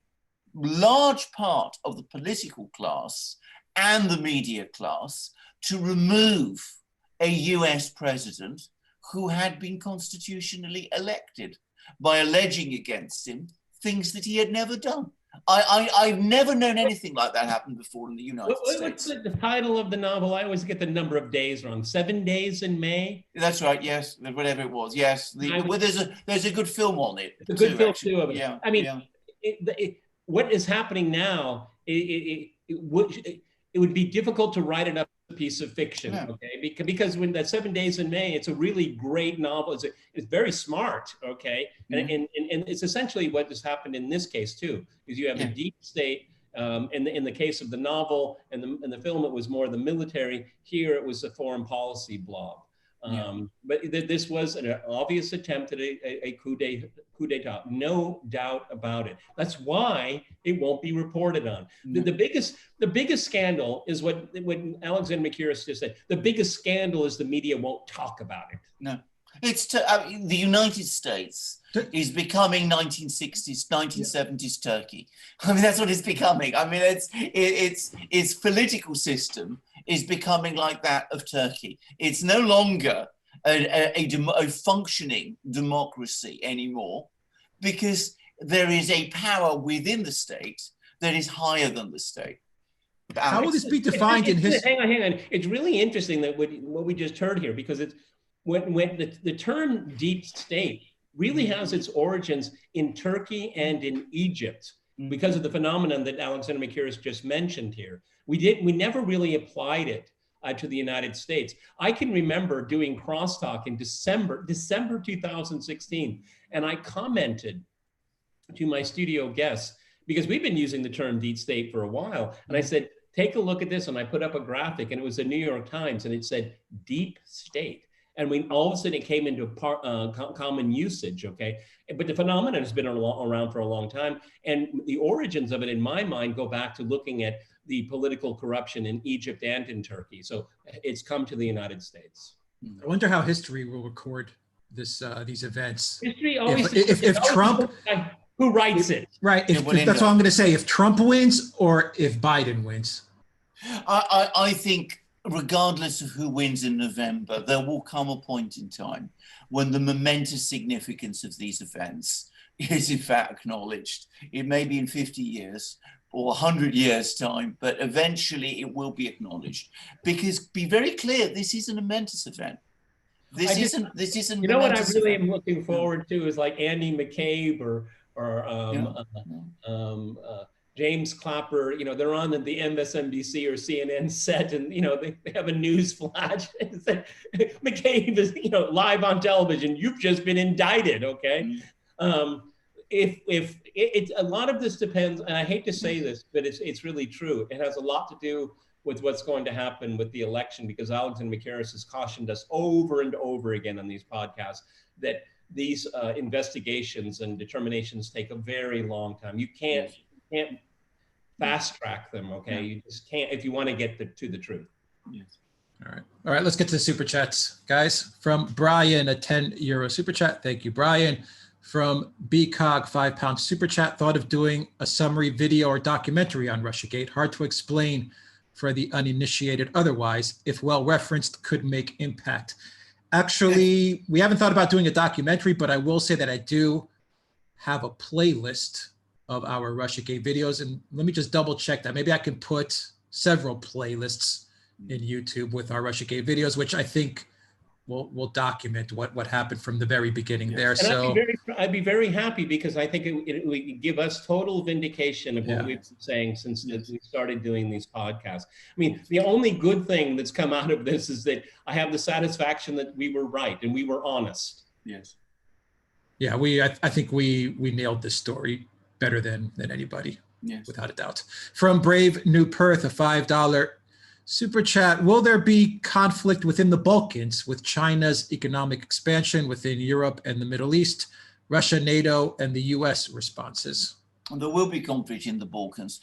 large part of the political class and the media class, to remove a US president who had been constitutionally elected by alleging against him things that he had never done. I've never known anything like that happen before in the United States. What's the title of the novel? I always get the number of days wrong. 7 Days in May? That's right, yes, whatever it was, yes. There's a good film on it. A good film too of it. Yeah, I mean, what is happening now, it would be difficult to write enough piece of fiction, okay? Because when that 7 Days in May, it's a really great novel. It's very smart, okay? And it's essentially what has happened in this case too, is you have a deep state. In the case of the novel and the film, it was more the military. Here, it was a foreign policy blob. But this was an obvious attempt at a coup d'etat, no doubt about it. That's why it won't be reported on. The biggest scandal is what Alexander McCurris just said. The biggest scandal is the media won't talk about it. No, it's the United States is becoming 1960s, 1970s Turkey. I mean, that's what it's becoming. I mean, its political system is becoming like that of Turkey. It's no longer a functioning democracy anymore because there is a power within the state that is higher than the state. How will this be defined in history? Hang on. It's really interesting that what we just heard here, because when the term deep state really has its origins in Turkey and in Egypt because of the phenomenon that Alexander Makiris just mentioned here. We never really applied it to the United States. I can remember doing crosstalk in December 2016, and I commented to my studio guests, because we've been using the term deep state for a while, and I said, take a look at this, and I put up a graphic, and it was the New York Times, and it said deep state. And all of a sudden it came into common usage, okay? But the phenomenon has been around for a long time. And the origins of it, in my mind, go back to looking at the political corruption in Egypt and in Turkey. So it's come to the United States. I wonder how history will record these events. History always, if Trump, who writes it? Right, that's what I'm gonna say. If Trump wins or if Biden wins. I think, regardless of who wins in November, there will come a point in time when the momentous significance of these events is in fact acknowledged. It may be in 50 years or 100 years' time, but eventually it will be acknowledged. Because be very clear, this is a momentous event. This isn't. You know what I really am looking forward to is like Andy McCabe or James Clapper, you know, they're on the MSNBC or CNN set, and you know they have a news flash and say, McCabe is, you know, live on television. You've just been indicted, okay? If it's a lot of this depends, and I hate to say this, but it's really true. It has a lot to do with what's going to happen with the election, because Alexander Makiris has cautioned us over and over again on these podcasts that these investigations and determinations take a very long time. You can't fast track them, okay? You just can't if you want to get to the truth. Yes. All right, let's get to the super chats, guys. From Brian, a €10 super chat. Thank you, Brian. From BCOG, £5 super chat. Thought of doing a summary video or documentary on Russiagate. Hard to explain for the uninitiated. Otherwise, if well referenced, could make impact. Actually, we haven't thought about doing a documentary, but I will say that I do have a playlist of our Russiagate videos. And let me just double check that. Maybe I can put several playlists in YouTube with our Russiagate videos, which I think will document what happened from the very beginning there. And so I'd be very happy, because I think it would give us total vindication of what we've been saying since we started doing these podcasts. I mean, the only good thing that's come out of this is that I have the satisfaction that we were right and we were honest. Yes. Yeah, I think we nailed this story better than anybody, without a doubt. From Brave New Perth, a $5 super chat. Will there be conflict within the Balkans with China's economic expansion within Europe and the Middle East, Russia, NATO, and the US responses? There will be conflict in the Balkans.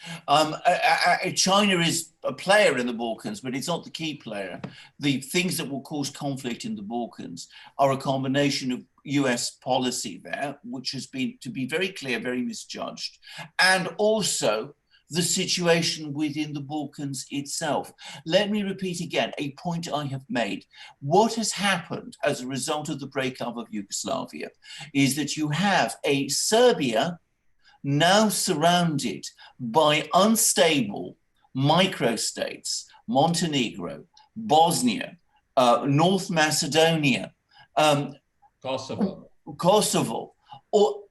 China is a player in the Balkans, but it's not the key player. The things that will cause conflict in the Balkans are a combination of US policy there, which has been, to be very clear, very misjudged, and also the situation within the Balkans itself. Let me repeat again a point I have made. What has happened as a result of the breakup of Yugoslavia is that you have a Serbia now surrounded by unstable microstates, Montenegro, Bosnia, North Macedonia, Kosovo, or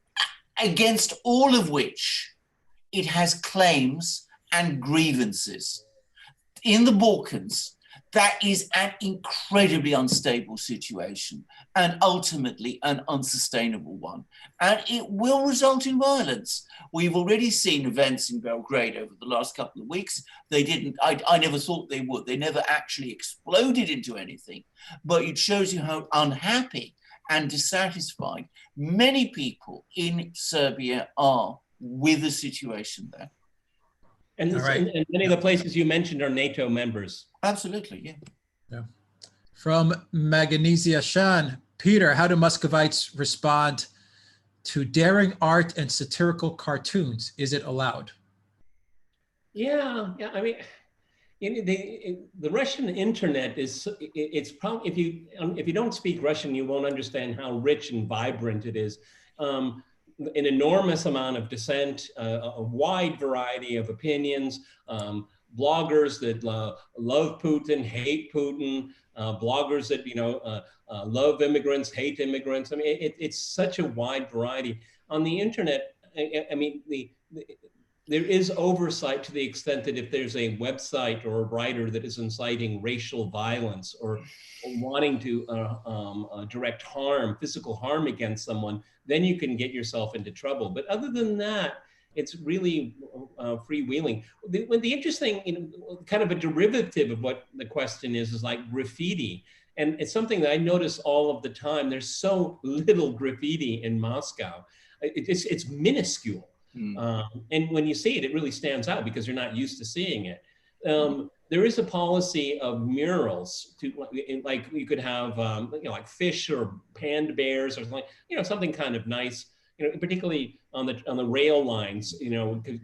against all of which it has claims and grievances. In the Balkans, that is an incredibly unstable situation and ultimately an unsustainable one. And it will result in violence. We've already seen events in Belgrade over the last couple of weeks. They didn't, I never thought they would. They never actually exploded into anything, but it shows you how unhappy and dissatisfied many people in Serbia are with the situation there. And, and many of the places you mentioned are NATO members. Absolutely, yeah. From Magnesia Shan, Peter, how do Muscovites respond to daring art and satirical cartoons? Is it allowed? Yeah. I mean, the Russian internet it's probably, if you don't speak Russian, you won't understand how rich and vibrant it is. An enormous amount of dissent, a wide variety of opinions, bloggers that love Putin, hate Putin, bloggers that, love immigrants, hate immigrants. I mean, it's such a wide variety. On the internet, I mean, there is oversight to the extent that if there's a website or a writer that is inciting racial violence or wanting to direct harm, physical harm against someone, then you can get yourself into trouble. But other than that, it's really freewheeling. The interesting, kind of a derivative of what the question is like graffiti. And it's something that I notice all of the time. There's so little graffiti in Moscow. It's minuscule. And when you see it, it really stands out because you're not used to seeing it. There is a policy of murals like you could have, like fish or panda bears or something, something kind of nice, particularly on the rail lines,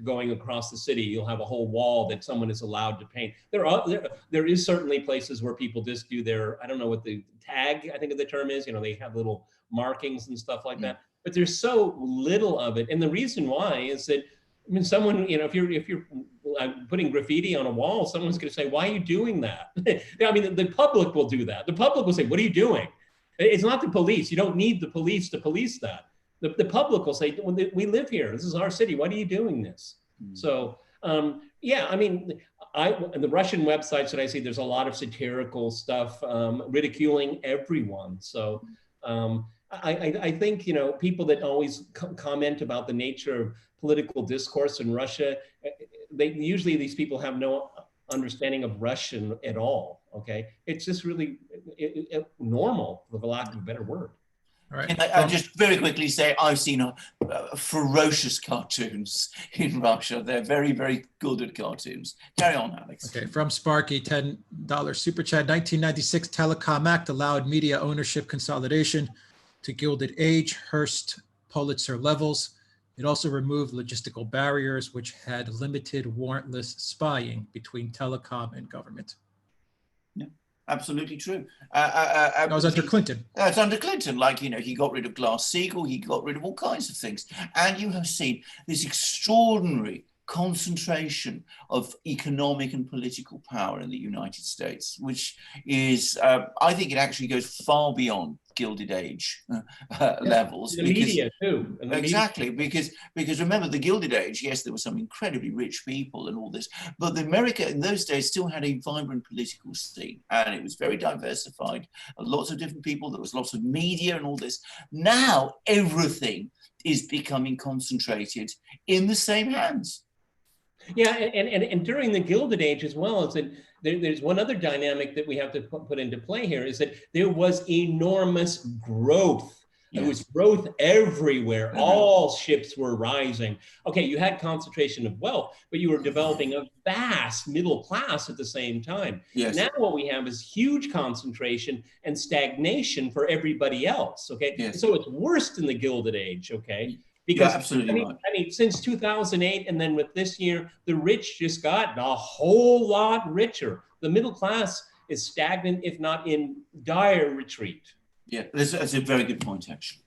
going across the city, you'll have a whole wall that someone is allowed to paint. There is certainly places where people just do their, I don't know what the tag, I think of the term is, they have little markings and stuff like that. But there's so little of it. And the reason why is that, I mean, someone, if you're putting graffiti on a wall, someone's going to say, why are you doing that? I mean, the public will do that. The public will say, what are you doing? It's not the police. You don't need the police to police that. The public will say, we live here. This is our city. Why are you doing this? So, yeah, I mean, the Russian websites that I see, there's a lot of satirical stuff, ridiculing everyone. So, I think, people that always comment about the nature of political discourse in Russia, usually these people have no understanding of Russian at all, okay? It's just really normal, for the lack of a better word. All right. And I'll just very quickly say I've seen ferocious cartoons in Russia. They're very, very good at cartoons. Carry on, Alex. Okay, from Sparky, $10 super chat. 1996 Telecom Act allowed media ownership consolidation to Gilded Age, Hearst, Pulitzer levels. It also removed logistical barriers, which had limited warrantless spying between telecom and government. Yeah, absolutely true. That was under Clinton. It's under Clinton. Like, he got rid of Glass-Steagall, he got rid of all kinds of things. And you have seen this extraordinary concentration of economic and political power in the United States, which is, I think it actually goes far beyond Gilded Age levels. The media too. Exactly, because remember the Gilded Age, yes, there were some incredibly rich people and all this, but America in those days still had a vibrant political scene and it was very diversified, lots of different people, there was lots of media and all this. Now everything is becoming concentrated in the same hands. Yeah, and during the Gilded Age as well, is that there's one other dynamic that we have to put into play here, is that there was enormous growth. Yes. There was growth everywhere. Mm-hmm. All ships were rising. Okay, you had concentration of wealth, but you were developing a vast middle class at the same time. Yes. Now what we have is huge concentration and stagnation for everybody else, okay? Yes. So it's worse than the Gilded Age, okay? Because absolutely I mean, since 2008, and then with this year, the rich just got a whole lot richer. The middle class is stagnant, if not in dire retreat. Yeah, that's a very good point, actually.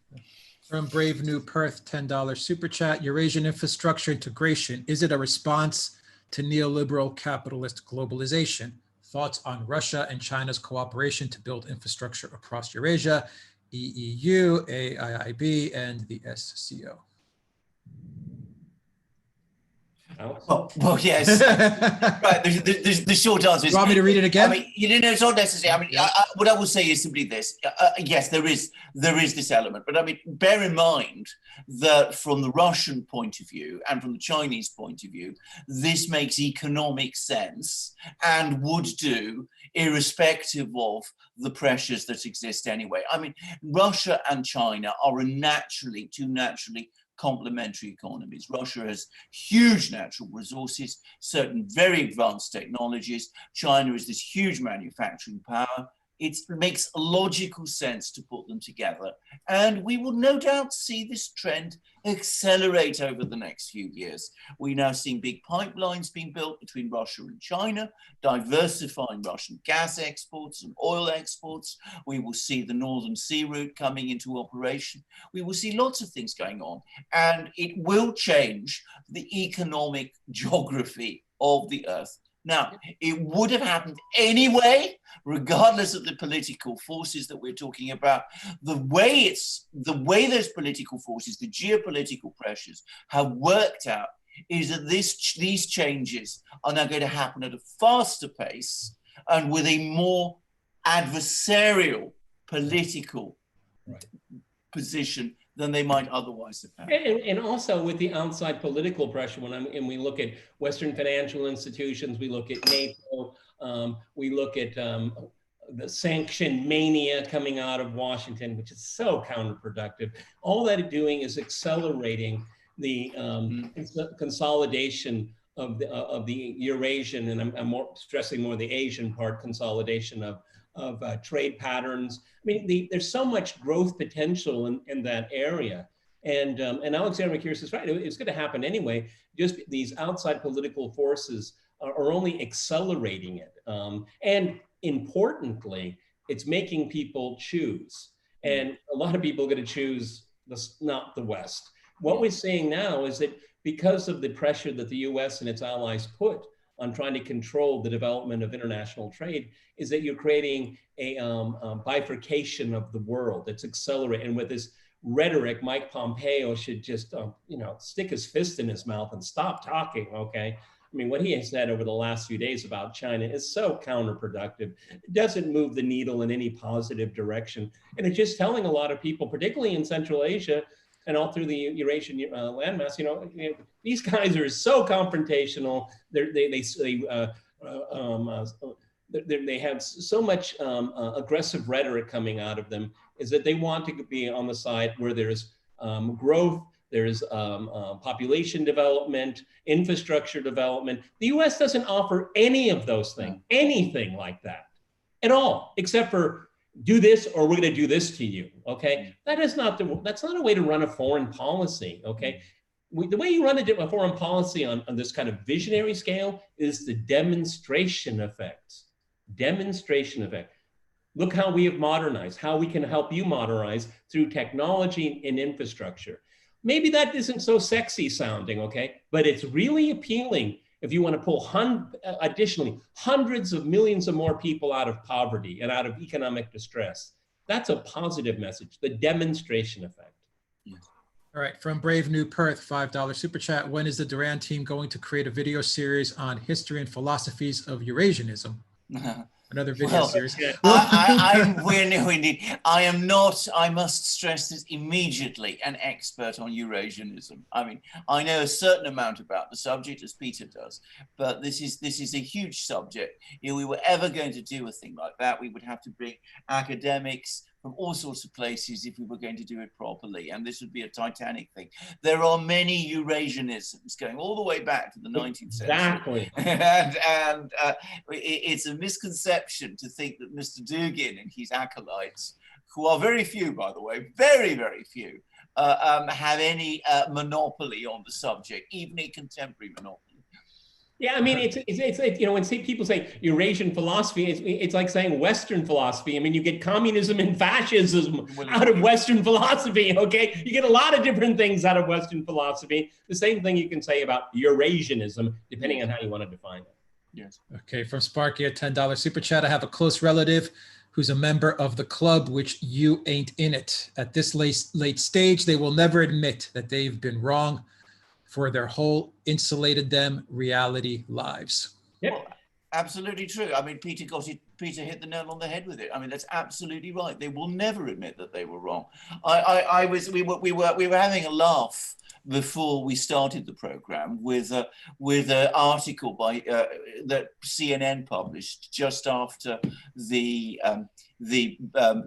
From Brave New Perth, $10 super chat. Eurasian infrastructure integration, is it a response to neoliberal capitalist globalization? Thoughts on Russia and China's cooperation to build infrastructure across Eurasia, EEU, AIIB, and the SCO? Well, yes. Right. The short answer is. You want me to read it again? I mean, it's not necessary. I mean, what I will say is simply this: yes, there is this element, but I mean, bear in mind that from the Russian point of view and from the Chinese point of view, this makes economic sense and would do, irrespective of the pressures that exist anyway. I mean, Russia and China are two naturally complementary economies. Russia has huge natural resources, certain very advanced technologies. China is this huge manufacturing power. It makes logical sense to put them together. And we will no doubt see this trend accelerate over the next few years. We're now seeing big pipelines being built between Russia and China, diversifying Russian gas exports and oil exports. We will see the Northern Sea Route coming into operation. We will see lots of things going on, and it will change the economic geography of the Earth Now, it would have happened anyway, regardless of the political forces that we're talking about. The way those political forces, the geopolitical pressures, have worked out is that these changes are now going to happen at a faster pace and with a more adversarial political position than they might otherwise have had. And also with the outside political pressure, and we look at Western financial institutions, we look at NATO, we look at the sanction mania coming out of Washington, which is so counterproductive. All that it's doing is accelerating the consolidation of the Eurasian, and I'm more stressing more the Asian part, consolidation of trade patterns. I mean, there's so much growth potential in that area. And Alexander McKeers is right, it's going to happen anyway. Just these outside political forces are only accelerating it. And importantly, it's making people choose. And a lot of people are going to choose not the West. What we're seeing now is that because of the pressure that the US and its allies put on trying to control the development of international trade, is that you're creating a bifurcation of the world that's accelerating. And with this rhetoric, Mike Pompeo should just, stick his fist in his mouth and stop talking, okay? I mean, what he has said over the last few days about China is so counterproductive. It doesn't move the needle in any positive direction. And it's just telling a lot of people, particularly in Central Asia and all through the Eurasian landmass, these guys are so confrontational. They have so much aggressive rhetoric coming out of them, is that they want to be on the side where there's growth, there's population development, infrastructure development. The US doesn't offer any of those things, anything like that at all, except for do this or we're going to do this to you, okay? That's not a way to run a foreign policy, okay? The way you run a foreign policy on this kind of visionary scale is the demonstration effect. Demonstration effect. Look how we have modernized, how we can help you modernize through technology and infrastructure. Maybe that isn't so sexy sounding, okay? But it's really appealing if you want to pull additionally hundreds of millions of more people out of poverty and out of economic distress. That's a positive message, the demonstration effect. Yes. All right, from Brave New Perth, $5 super chat. When is the Duran team going to create a video series on history and philosophies of Eurasianism? Another video series. I am not, I must stress this immediately, an expert on Eurasianism. I mean, I know a certain amount about the subject, as Peter does, but this is a huge subject. If we were ever going to do a thing like that, we would have to bring academics from all sorts of places if we were going to do it properly, and this would be a titanic thing. There are many Eurasianisms going all the way back to the 19th century. Exactly. and it's a misconception to think that Mr. Dugin and his acolytes, who are very few, by the way, very, very few, have any monopoly on the subject, even a contemporary monopoly. Yeah, I mean, it's like, when people say Eurasian philosophy, it's like saying Western philosophy. I mean, you get communism and fascism out of Western philosophy, okay? You get a lot of different things out of Western philosophy. The same thing you can say about Eurasianism, depending on how you want to define it. Yes. Okay, from Sparky, a $10 super chat. I have a close relative who's a member of the club, which you ain't in it. At this late stage, they will never admit that they've been wrong for their whole insulated them reality lives. Yep. Well, absolutely true. I mean, Peter hit the nail on the head with it. I mean, that's absolutely right. They will never admit that they were wrong. We were having a laugh before we started the program with an article that CNN published just after the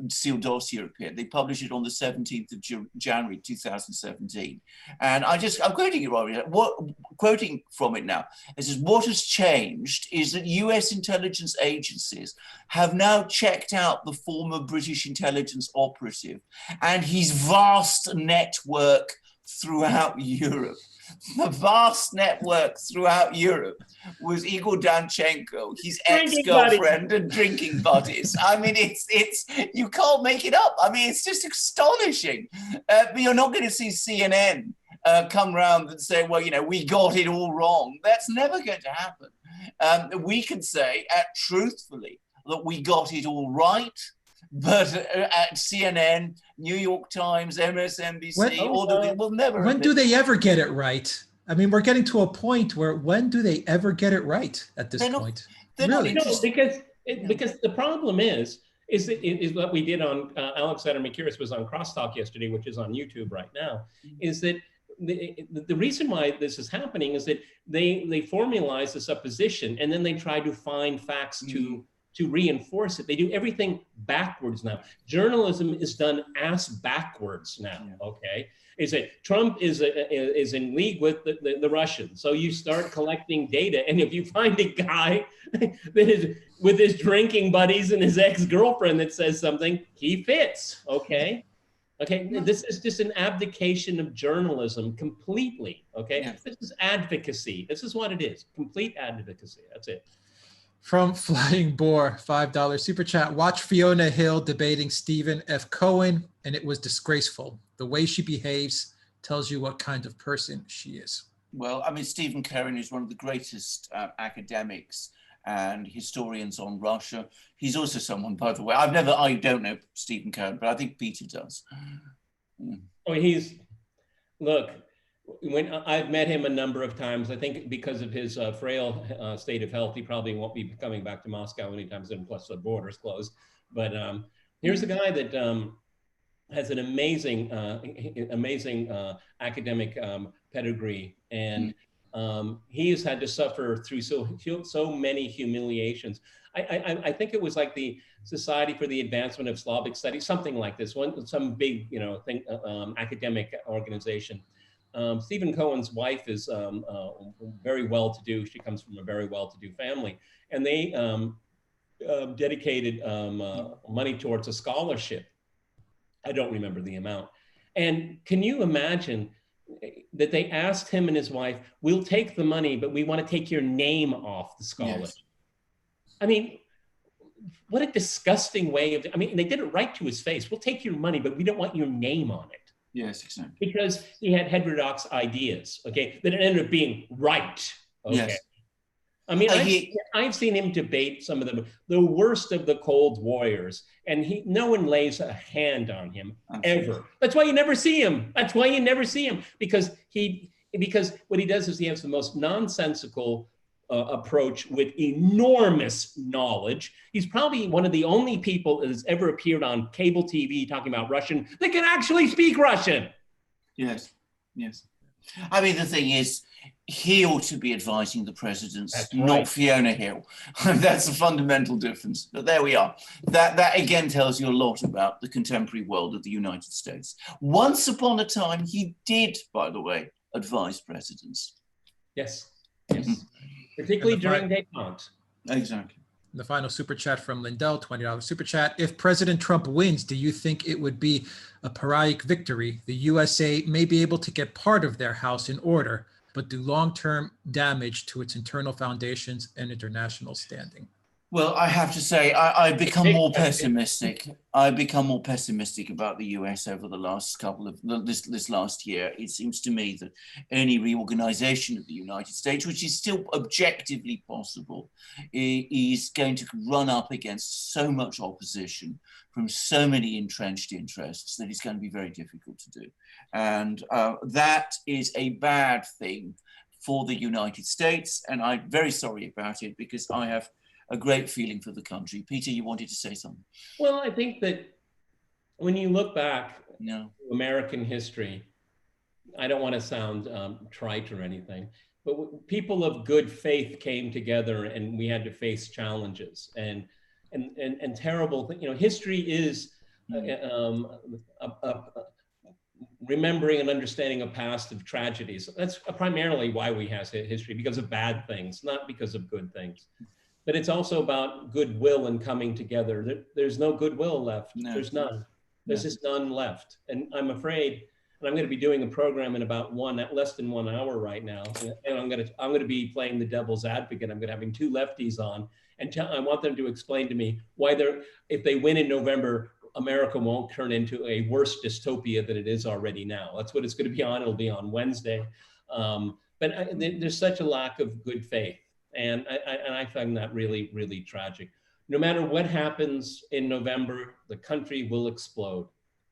Steele Dossier appeared. They published it on the 17th of January 2017, and I'm quoting from it now. It says, "What has changed is that U.S. intelligence agencies have now checked out the former British intelligence operative and his vast network throughout Europe." The vast network throughout Europe was Igor Danchenko, his ex-girlfriend and drinking buddies. I mean, it's you can't make it up. I mean, it's just astonishing. But you're not going to see CNN come around and say, well, we got it all wrong. That's never going to happen. We can say truthfully that we got it all right, but at CNN, New York Times, MSNBC, will never. When do they ever get it right? I mean, we're getting to a point where when do they ever get it right at this point? Really? No, because the problem is what we did on Alexander McCurris was on Crosstalk yesterday, which is on YouTube right now, is that the reason why this is happening is that they formalize the supposition and then they try to find facts to reinforce it. They do everything backwards now. Journalism is done ass backwards now, okay? Is that Trump is in league with the Russians. So you start collecting data, and if you find a guy that is with his drinking buddies and his ex-girlfriend that says something, he fits, okay? Okay, this is just an abdication of journalism completely, okay? Yeah. This is advocacy. This is what it is, complete advocacy, that's it. From Flying Boar, $5 super chat. Watch Fiona Hill debating Stephen F. Cohen, and it was disgraceful. The way she behaves tells you what kind of person she is. Well, I mean, Stephen Cohen is one of the greatest academics and historians on Russia. He's also someone, by the way, I don't know Stephen Cohen, but I think Peter does. Oh, look, when I've met him a number of times, I think because of his frail state of health, he probably won't be coming back to Moscow anytime soon, plus the border's closed. But here's a guy that has an amazing academic pedigree, and he has had to suffer through so many humiliations. I think it was like the Society for the Advancement of Slavic Studies, something like this, some big academic organization. Stephen Cohen's wife is very well-to-do. She comes from a very well-to-do family, and they dedicated money towards a scholarship. I don't remember the amount. And can you imagine that they asked him and his wife, we'll take the money, but we want to take your name off the scholarship. Yes. I mean, what a disgusting way of, I mean, they did it right to his face. We'll take your money, but we don't want your name on it. Yes, exactly. Because he had heterodox ideas, okay, that ended up being right, okay? Yes. I mean, I've seen him debate some of the worst of the Cold Warriors, and no one lays a hand on him ever. That's why you never see him. That's why you never see him, because what he does is he has the most nonsensical approach with enormous knowledge. He's probably one of the only people that has ever appeared on cable TV talking about Russian that can actually speak Russian. Yes, yes. I mean, the thing is, he ought to be advising the presidents, not Fiona Hill. That's the fundamental difference. But there we are. That again tells you a lot about the contemporary world of the United States. Once upon a time, he did, by the way, advise presidents. Yes, yes. Particularly during détente. Exactly. The final super chat from Lindell, $20 super chat. If President Trump wins, do you think it would be a Pyrrhic victory? The USA may be able to get part of their house in order, but do long-term damage to its internal foundations and international standing. Well, I have to say, I've become more pessimistic. I've become more pessimistic about the US over the last this last year. It seems to me that any reorganization of the United States, which is still objectively possible, is going to run up against so much opposition from so many entrenched interests that it's going to be very difficult to do. And that is a bad thing for the United States. And I'm very sorry about it, because I have a great feeling for the country. Peter, you wanted to say something? Well, I think that when you look back to American history, I don't want to sound trite or anything, but people of good faith came together and we had to face challenges and terrible things. You know, history is remembering and understanding a past of tragedies. That's primarily why we have history, because of bad things, not because of good things. But it's also about goodwill and coming together. There's no goodwill left. No. There's none. There's just none left. And I'm afraid, and I'm going to be doing a program in about less than 1 hour right now. And I'm going to be playing the devil's advocate. I'm going to having two lefties on, and I want them to explain to me why if they win in November, America won't turn into a worse dystopia than it is already now. That's what it's going to be on. It'll be on Wednesday. But there's such a lack of good faith. And I find that really, really tragic. No matter what happens in November, the country will explode.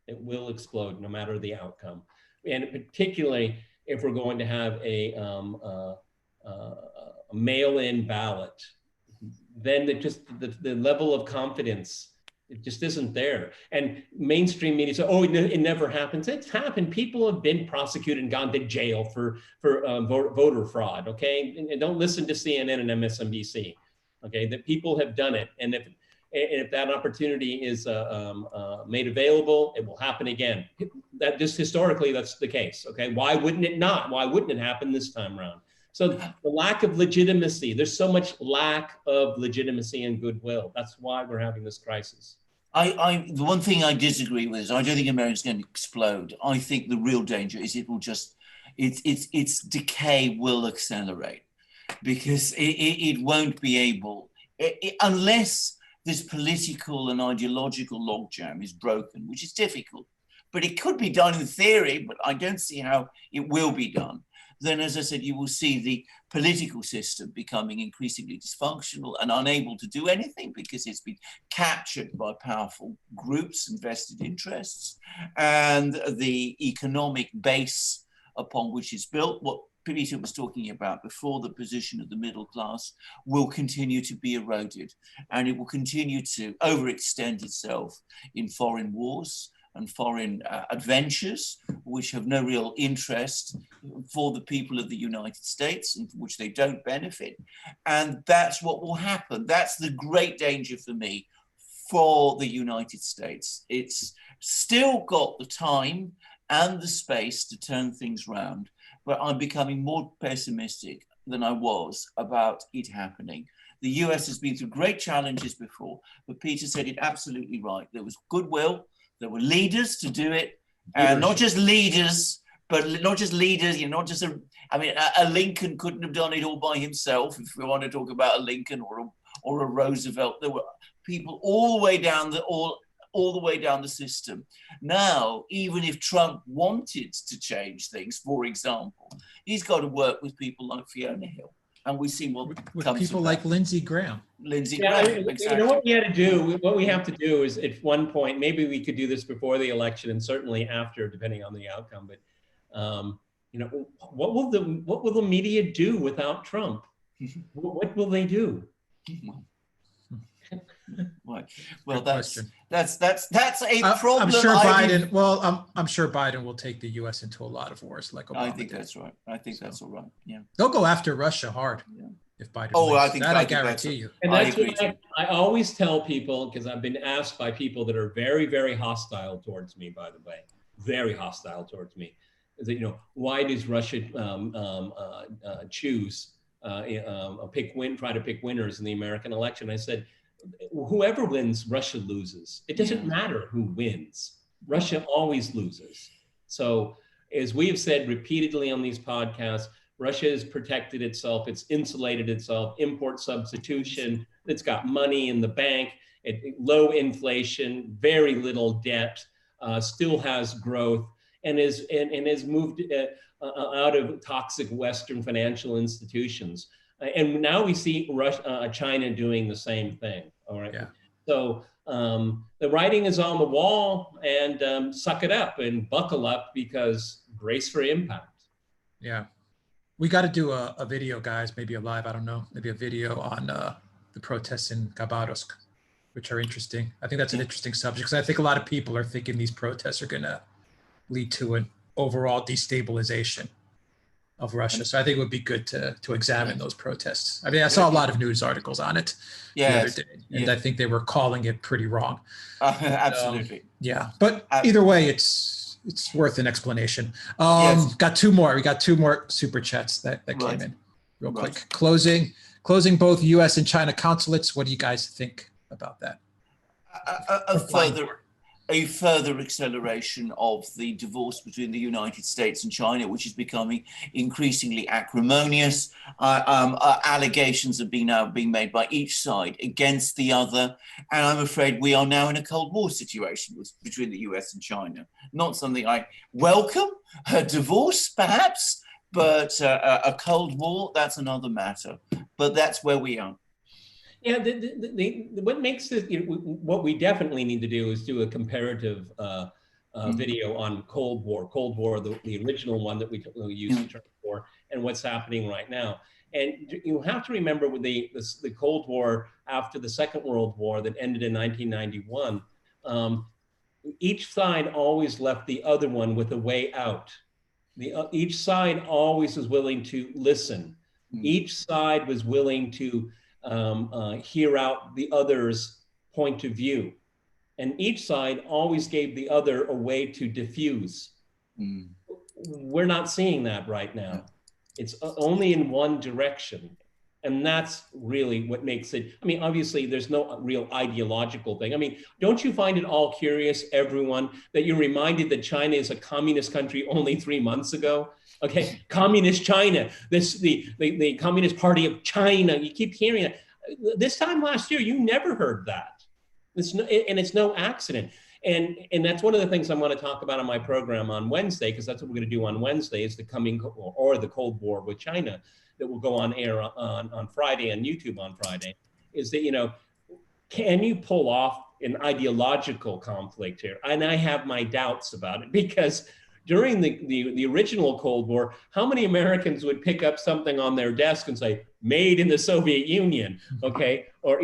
It will explode no matter the outcome. And particularly if we're going to have a mail-in ballot, then the level of confidence, it just isn't there. And mainstream media say, oh, it never happens. It's happened. People have been prosecuted and gone to jail for voter fraud, okay? And don't listen to CNN and MSNBC, okay? That people have done it. And if that opportunity is made available, it will happen again. That just historically, that's the case, okay? Why wouldn't it not? Why wouldn't it happen this time around? So the lack of legitimacy, there's so much lack of legitimacy and goodwill. That's why we're having this crisis. The one thing I disagree with is I don't think America's going to explode. I think the real danger is it will just, its decay will accelerate, because it won't be able, unless this political and ideological logjam is broken, which is difficult, but it could be done in theory, but I don't see how it will be done. Then, as I said, you will see the political system becoming increasingly dysfunctional and unable to do anything because it's been captured by powerful groups and vested interests, and the economic base upon which it's built, what Peter was talking about before, the position of the middle class, will continue to be eroded, and it will continue to overextend itself in foreign wars and foreign adventures, which have no real interest for the people of the United States and for which they don't benefit. And that's what will happen. That's the great danger for me for the United States. It's still got the time and the space to turn things around, but I'm becoming more pessimistic than I was about it happening. The US has been through great challenges before, but Peter said it absolutely right. There was goodwill. There were leaders to do it, and not just leaders, you know, not just a Lincoln couldn't have done it all by himself. If we want to talk about a Lincoln or a Roosevelt, there were people all the way down the system. Now, even if Trump wanted to change things, for example, he's got to work with people like Fiona Hill. And we see what with comes people like Lindsey Graham. Exactly. You know what we had to do? What we have to do is, at one point, maybe we could do this before the election and certainly after, depending on the outcome. But you know, what will the media do without Trump? What will they do? Right. Well, that's a problem. I'm sure Biden. Well, I'm sure Biden will take the U.S. into a lot of wars, like Obama I think did. that's right. I think that's all right. Yeah. They'll go after Russia hard. Yeah. If Biden wins. I guarantee you. And that's what I always tell people, because I've been asked by people that are very, very hostile towards me, by the way, very hostile towards me, is that, you know, why does Russia choose try to pick winners in the American election? I said, whoever wins, Russia loses. It doesn't matter who wins. Russia always loses. So, as we have said repeatedly on these podcasts, Russia has protected itself. It's insulated itself, import substitution. It's got money in the bank, low inflation, very little debt, still has growth, and has moved out of toxic Western financial institutions. And now we see China doing the same thing. All right. Yeah. So the writing is on the wall, and suck it up and buckle up, because brace for impact. Yeah. We got to do a video, guys, maybe a live, I don't know, maybe a video on the protests in Khabarovsk, which are interesting. I think that's an interesting subject, because I think a lot of people are thinking these protests are going to lead to an overall destabilization of Russia. So I think it would be good to examine those protests. I mean, I saw a lot of news articles on it the other day, and I think they were calling it pretty wrong. Absolutely. But either way, it's worth an explanation. Got two more. We got two more super chats that came in real quick. Closing both U.S. and China consulates. What do you guys think about that? A further acceleration of the divorce between the United States and China, which is becoming increasingly acrimonious. Allegations are now being made by each side against the other. And I'm afraid we are now in a Cold War situation between the US and China. Not something I welcome. A divorce, perhaps, But a Cold War, that's another matter. But that's where we are. Yeah, what makes this, what we definitely need to do is do a comparative video on Cold War, the original one that we used the term for, and what's happening right now. And you have to remember with the Cold War after the Second World War that ended in 1991, each side always left the other one with a way out. Each side always was willing to listen. Each side was willing to hear out the other's point of view. And each side always gave the other a way to diffuse. We're not seeing that right now. It's only in one direction. And that's really what makes it, I mean, obviously there's no real ideological thing. I mean, don't you find it all curious, everyone, that you're reminded that China is a communist country only 3 months ago? Okay, communist China, the Communist Party of China, you keep hearing it. This time last year, you never heard that. It's no accident. And that's one of the things I'm going to talk about on my program on Wednesday, because that's what we're going to do on Wednesday, is the Cold War with China that will go on air on Friday and YouTube on Friday, is that, can you pull off an ideological conflict here? And I have my doubts about it, because during the original Cold War, how many Americans would pick up something on their desk and say, made in the Soviet Union, okay? Or,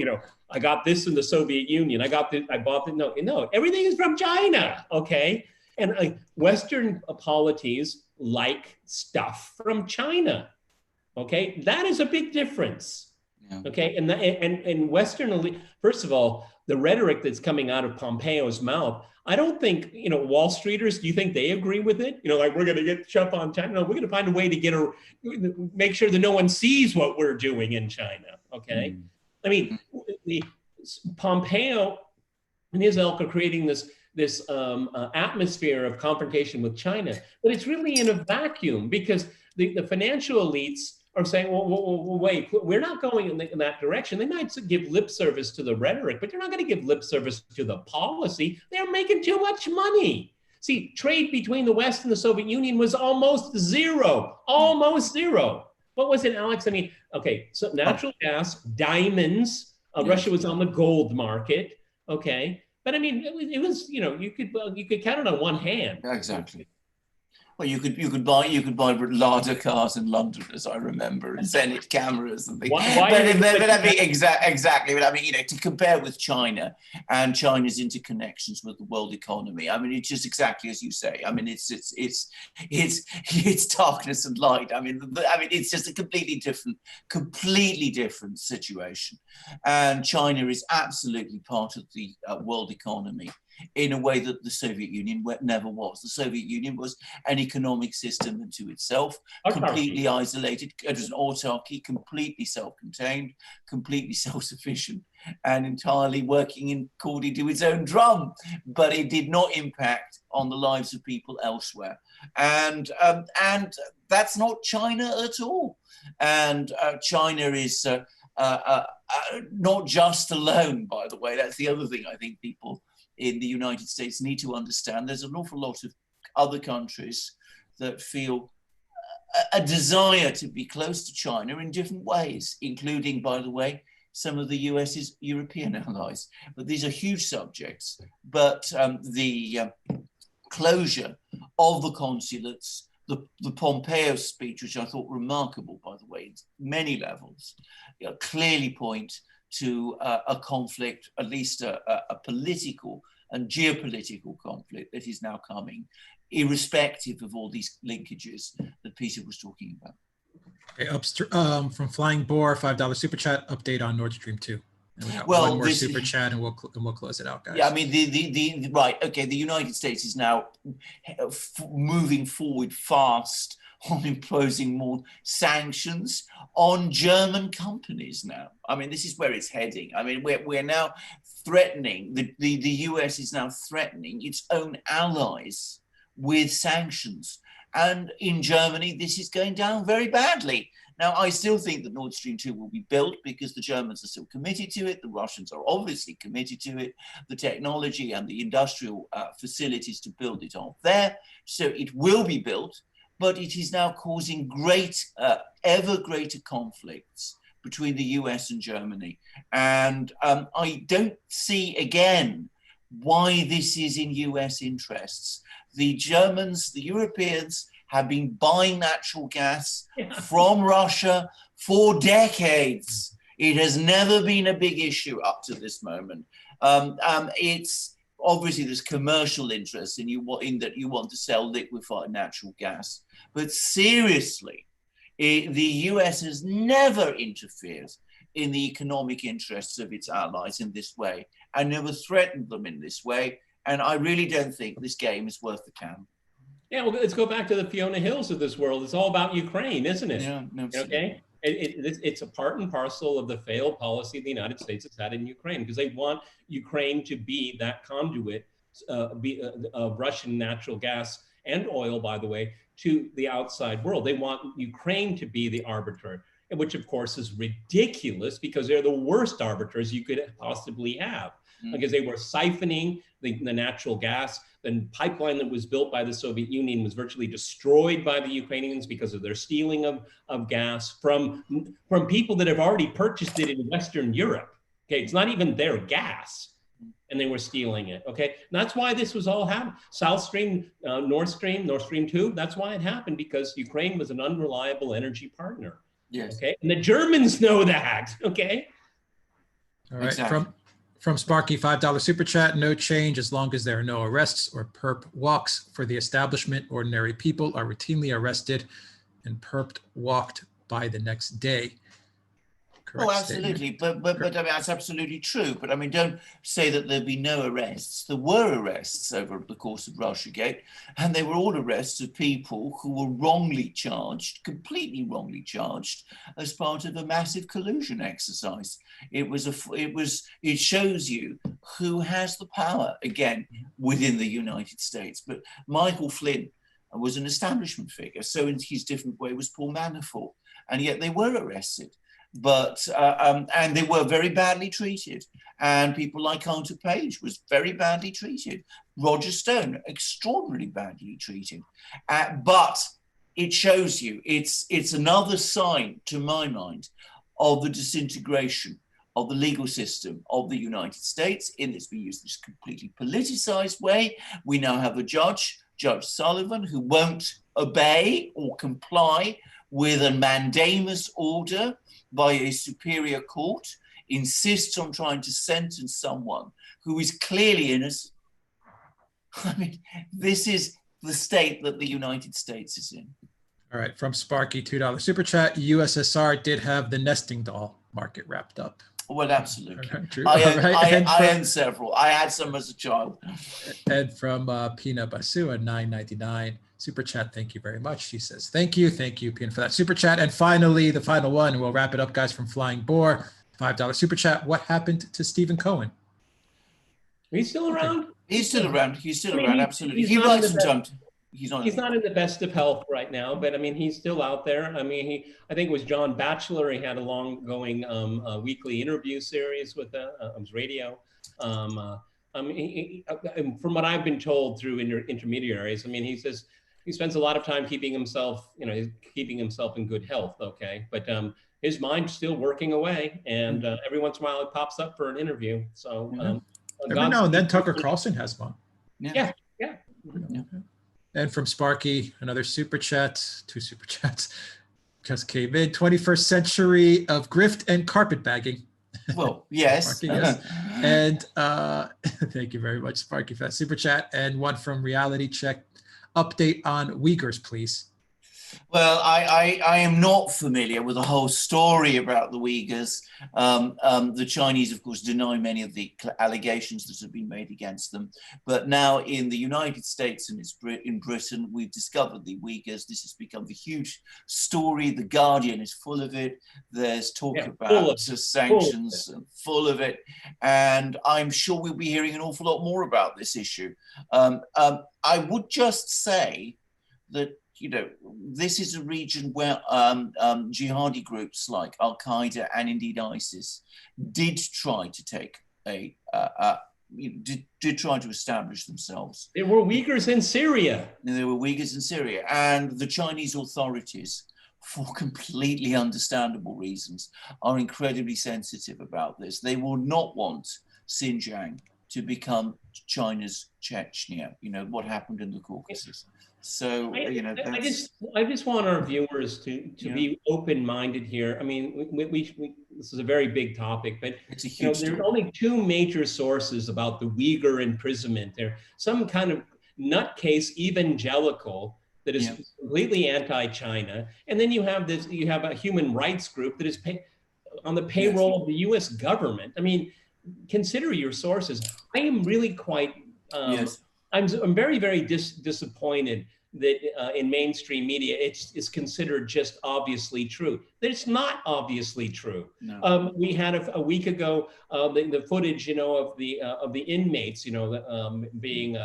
I got this in the Soviet Union. I bought it. No, everything is from China, okay? And Western polities like stuff from China, okay? That is a big difference, okay? And Western elite, first of all, the rhetoric that's coming out of Pompeo's mouth, I don't think, Wall Streeters, do you think they agree with it? Like, we're going to get shut on China. No, we're going to find a way to make sure that no one sees what we're doing in China, okay? I mean, the Pompeo and his ilk are creating this atmosphere of confrontation with China, but it's really in a vacuum, because the financial elites are saying, well, wait, we're not going in that direction. They might give lip service to the rhetoric, but they're not going to give lip service to the policy. They're making too much money. See, trade between the West and the Soviet Union was almost zero. What was it, Alex? I mean, okay, so natural gas, diamonds, Russia was on the gold market, okay? But I mean, it was you could count it on one hand. Exactly. Well, you could buy Lada cars in London, as I remember, and Zenit cameras and things. Exactly. But I mean, to compare with China and China's interconnections with the world economy, I mean, it's just exactly as you say. I mean, it's darkness and light. I mean, it's just a completely different situation. And China is absolutely part of the world economy in a way that the Soviet Union never was. The Soviet Union was an economic system unto itself, completely isolated. It was an autarky, completely self-contained, completely self-sufficient, and entirely working according to its own drum. But it did not impact on the lives of people elsewhere. And that's not China at all. And China is not just alone, by the way. That's the other thing I think people in the United States need to understand. There's an awful lot of other countries that feel a desire to be close to China in different ways, including, by the way, some of the US's European allies. But these are huge subjects. But the closure of the consulates, the Pompeo speech, which I thought remarkable, by the way, at many levels, clearly point to a conflict, at least a political and geopolitical conflict that is now coming, irrespective of all these linkages that Peter was talking about. Okay, from Flying Boar, $5 super chat update on Nordstream 2. And we got one more super chat, and we'll close it out, guys. Yeah, I mean the United States is now moving forward fast on imposing more sanctions on German companies now. I mean, this is where it's heading. I mean, we're now threatening, the US is now threatening its own allies with sanctions. And in Germany, this is going down very badly. Now, I still think that Nord Stream 2 will be built because the Germans are still committed to it. The Russians are obviously committed to it. The technology and the industrial facilities to build it are there. So it will be built. but it is now causing ever greater conflicts between the US and Germany. And I don't see again why this is in US interests. The Germans, the Europeans have been buying natural gas from Russia for decades. It has never been a big issue up to this moment. It's obviously there's commercial interest in that you want to sell liquefied natural gas, but seriously, the US has never interfered in the economic interests of its allies in this way and never threatened them in this way. And I really don't think this game is worth the can. Yeah, well, let's go back to the Fiona Hills of this world. It's all about Ukraine, isn't it? Yeah, no, okay. It's a part and parcel of the failed policy the United States has had in Ukraine, because they want Ukraine to be that conduit of Russian natural gas and oil, by the way, to the outside world. They want Ukraine to be the arbiter, which of course is ridiculous because they're the worst arbiters you could possibly have, because they were siphoning the natural gas. The pipeline that was built by the Soviet Union was virtually destroyed by the Ukrainians because of their stealing of gas from people that have already purchased it in Western Europe. Okay, it's not even their gas, and they were stealing it. Okay, and that's why this was all happening. South Stream, Nord Stream 2, that's why it happened, because Ukraine was an unreliable energy partner. Yes. Okay, and the Germans know that. Okay. All right. Exactly. From Sparky, $5 super chat. No change as long as there are no arrests or perp walks for the establishment. Ordinary people are routinely arrested and perped walked by the next day. Correct absolutely. But I mean, that's absolutely true. But I mean, don't say that there'd be no arrests. There were arrests over the course of Russiagate, and they were all arrests of people who were wrongly charged, completely wrongly charged, as part of a massive collusion exercise. It shows you who has the power, again, within the United States. But Michael Flynn was an establishment figure, so in his different way was Paul Manafort, and yet they were arrested. But and they were very badly treated, and people like Hunter Page was very badly treated. Roger Stone, extraordinarily badly treated. But it shows you it's another sign, to my mind, of the disintegration of the legal system of the United States. In this, we use this completely politicized way. We now have a Judge Sullivan, who won't obey or comply with a mandamus order by a superior court, insists on trying to sentence someone who is clearly innocent. I mean, this is the state that the United States is in. All right, from Sparky, $2 super chat. USSR did have the nesting doll market wrapped up. Well, absolutely. Right, true. I own several. I had some as a child. And from Pina Basu at $9.99 super chat. Thank you very much. She says, thank you, Pina, for that super chat. And finally, the final one, and we'll wrap it up, guys, from Flying Boar, $5 super chat. What happened to Stephen Cohen? He's still around. He's still around. He's still around. Absolutely. He writes from time to time. He's not in the best of health right now, but I mean, he's still out there. I mean, I think it was John Batchelor. He had a long-going weekly interview series with his radio. I mean, from what I've been told through intermediaries, I mean, he says he spends a lot of time keeping himself in good health. Okay, but his mind's still working away, and every once in a while it pops up for an interview. So every now and then Tucker Carlson has one. Yeah. And from Sparky, another super chat, 2 super chats just came in. 21st century of grift and carpetbagging. Well, yes. Sparky, yes. And thank you very much, Sparky, for that super chat. And one from Reality Check. Update on Uyghurs, please. Well, I am not familiar with the whole story about the Uyghurs. The Chinese, of course, deny many of the allegations that have been made against them. But now in the United States and in Britain, we've discovered the Uyghurs. This has become the huge story. The Guardian is full of it. There's talk about sanctions, full of it. And I'm sure we'll be hearing an awful lot more about this issue. I would just say that, you know, this is a region where jihadi groups like Al-Qaeda and indeed ISIS did try to take a did try to establish themselves. There were Uyghurs in Syria. And there were Uyghurs in Syria, and the Chinese authorities, for completely understandable reasons, are incredibly sensitive about this. They will not want Xinjiang to become China's Chechnya, what happened in the Caucasus. So, I just want our viewers to be open-minded here. I mean, we this is a very big topic, but it's a huge there are only two major sources about the Uyghur imprisonment. There's some kind of nutcase evangelical that is completely anti-China, and then you have a human rights group that is on the payroll of the U.S. government. I mean, consider your sources. I am really quite. I'm very, very disappointed that in mainstream media it's considered just obviously true. That it's not obviously true. No. We had a week ago the footage, of the inmates, being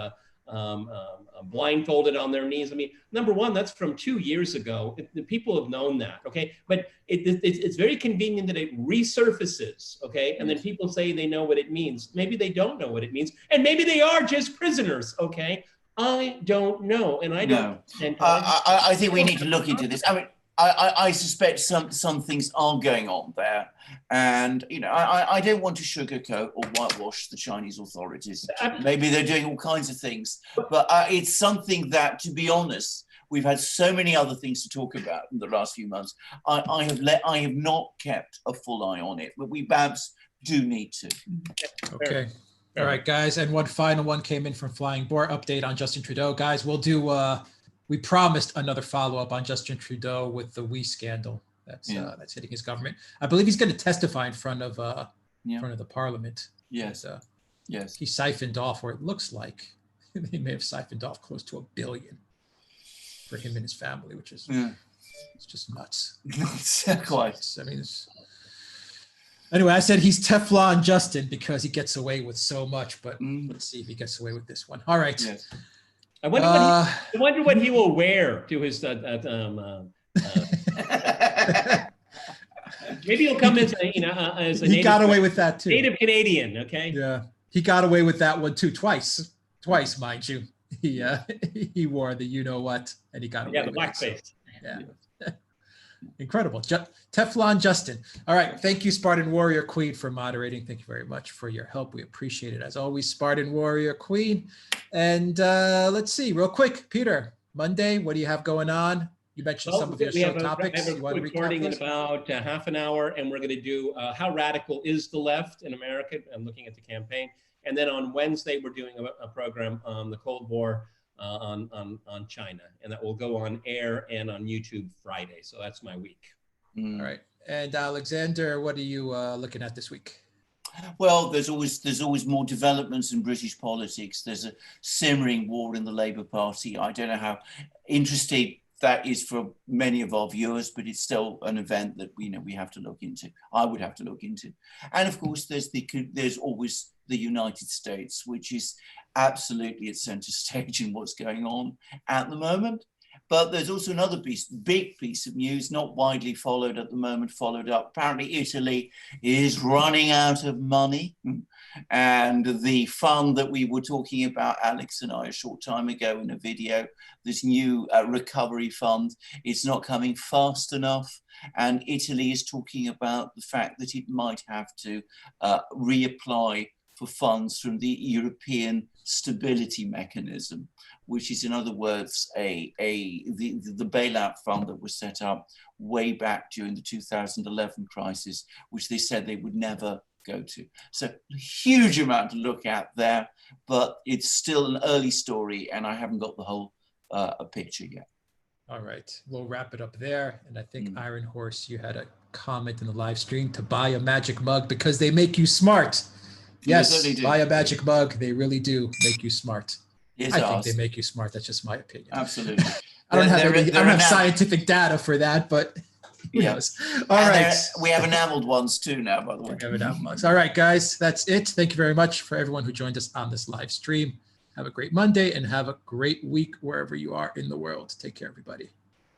blindfolded on their knees. I mean, number one, that's from 2 years ago. The people have known that, okay? But it's very convenient that it resurfaces, okay? And then people say they know what it means. Maybe they don't know what it means, and maybe they are just prisoners, okay? I don't know, and I don't. I think we need to look into this. I mean, I suspect some things are going on there, and I don't want to sugarcoat or whitewash the Chinese authorities. Maybe they're doing all kinds of things, but it's something that, to be honest, we've had so many other things to talk about in the last few months. I have not kept a full eye on it, but we perhaps do need to. Okay. All right, guys, and one final one came in from Flying Boar, update on Justin Trudeau. Guys, we'll do, we promised another follow-up on Justin Trudeau with the WE scandal that's hitting his government. I believe he's going to testify in front of the parliament. Yes. Yes. He siphoned off, or it looks like he may have siphoned off close to $1 billion for him and his family, which is it's just nuts. Quite. I mean, anyway, I said he's Teflon Justin because he gets away with so much, but let's see if he gets away with this one. All right. Yes. I wonder what he will wear to his. Maybe he'll come as a he got away with that too. Native Canadian, okay? Yeah, he got away with that one too, twice, mind you. He wore the what, and he got away with the blackface. Yeah. Incredible. Teflon Justin. All right. Thank you, Spartan Warrior Queen, for moderating. Thank you very much for your help. We appreciate it. As always, Spartan Warrior Queen. And let's see, real quick, Peter, Monday, what do you have going on? You mentioned some of your show topics. We have a recording in about half an hour, and we're going to do how radical is the left in America? I'm looking at the campaign. And then on Wednesday, we're doing a program on the Cold War on China, and that will go on air and on YouTube Friday. So that's my week. All right. And Alexander, what are you looking at this week? Well, there's always more developments in British politics. There's a simmering war in the Labour Party. I don't know how interesting that is for many of our viewers, but it's still an event that we have to look into. I would have to look into. And of course, there's always the United States, which is absolutely at center stage in what's going on at the moment. But there's also another big piece of news, not widely followed at the moment, followed up. Apparently, Italy is running out of money. And the fund that we were talking about, Alex and I, a short time ago in a video, this new recovery fund, it's not coming fast enough. And Italy is talking about the fact that it might have to reapply for funds from the European Stability Mechanism, which is, in other words, the bailout fund that was set up way back during the 2011 crisis, which they said they would never go to. So a huge amount to look at there, but it's still an early story, and I haven't got the whole picture yet. All right, we'll wrap it up there. And I think Iron Horse, you had a comment in the live stream to buy a magic mug because they make you smart. Yes, buy a magic mug. They really do make you smart. Yes, I think they make you smart. That's just my opinion. Absolutely. I don't have scientific data for that, but who knows? All right. We have enameled ones too now, by the way. We have enameled mugs. All right, guys, that's it. Thank you very much for everyone who joined us on this live stream. Have a great Monday and have a great week wherever you are in the world. Take care, everybody.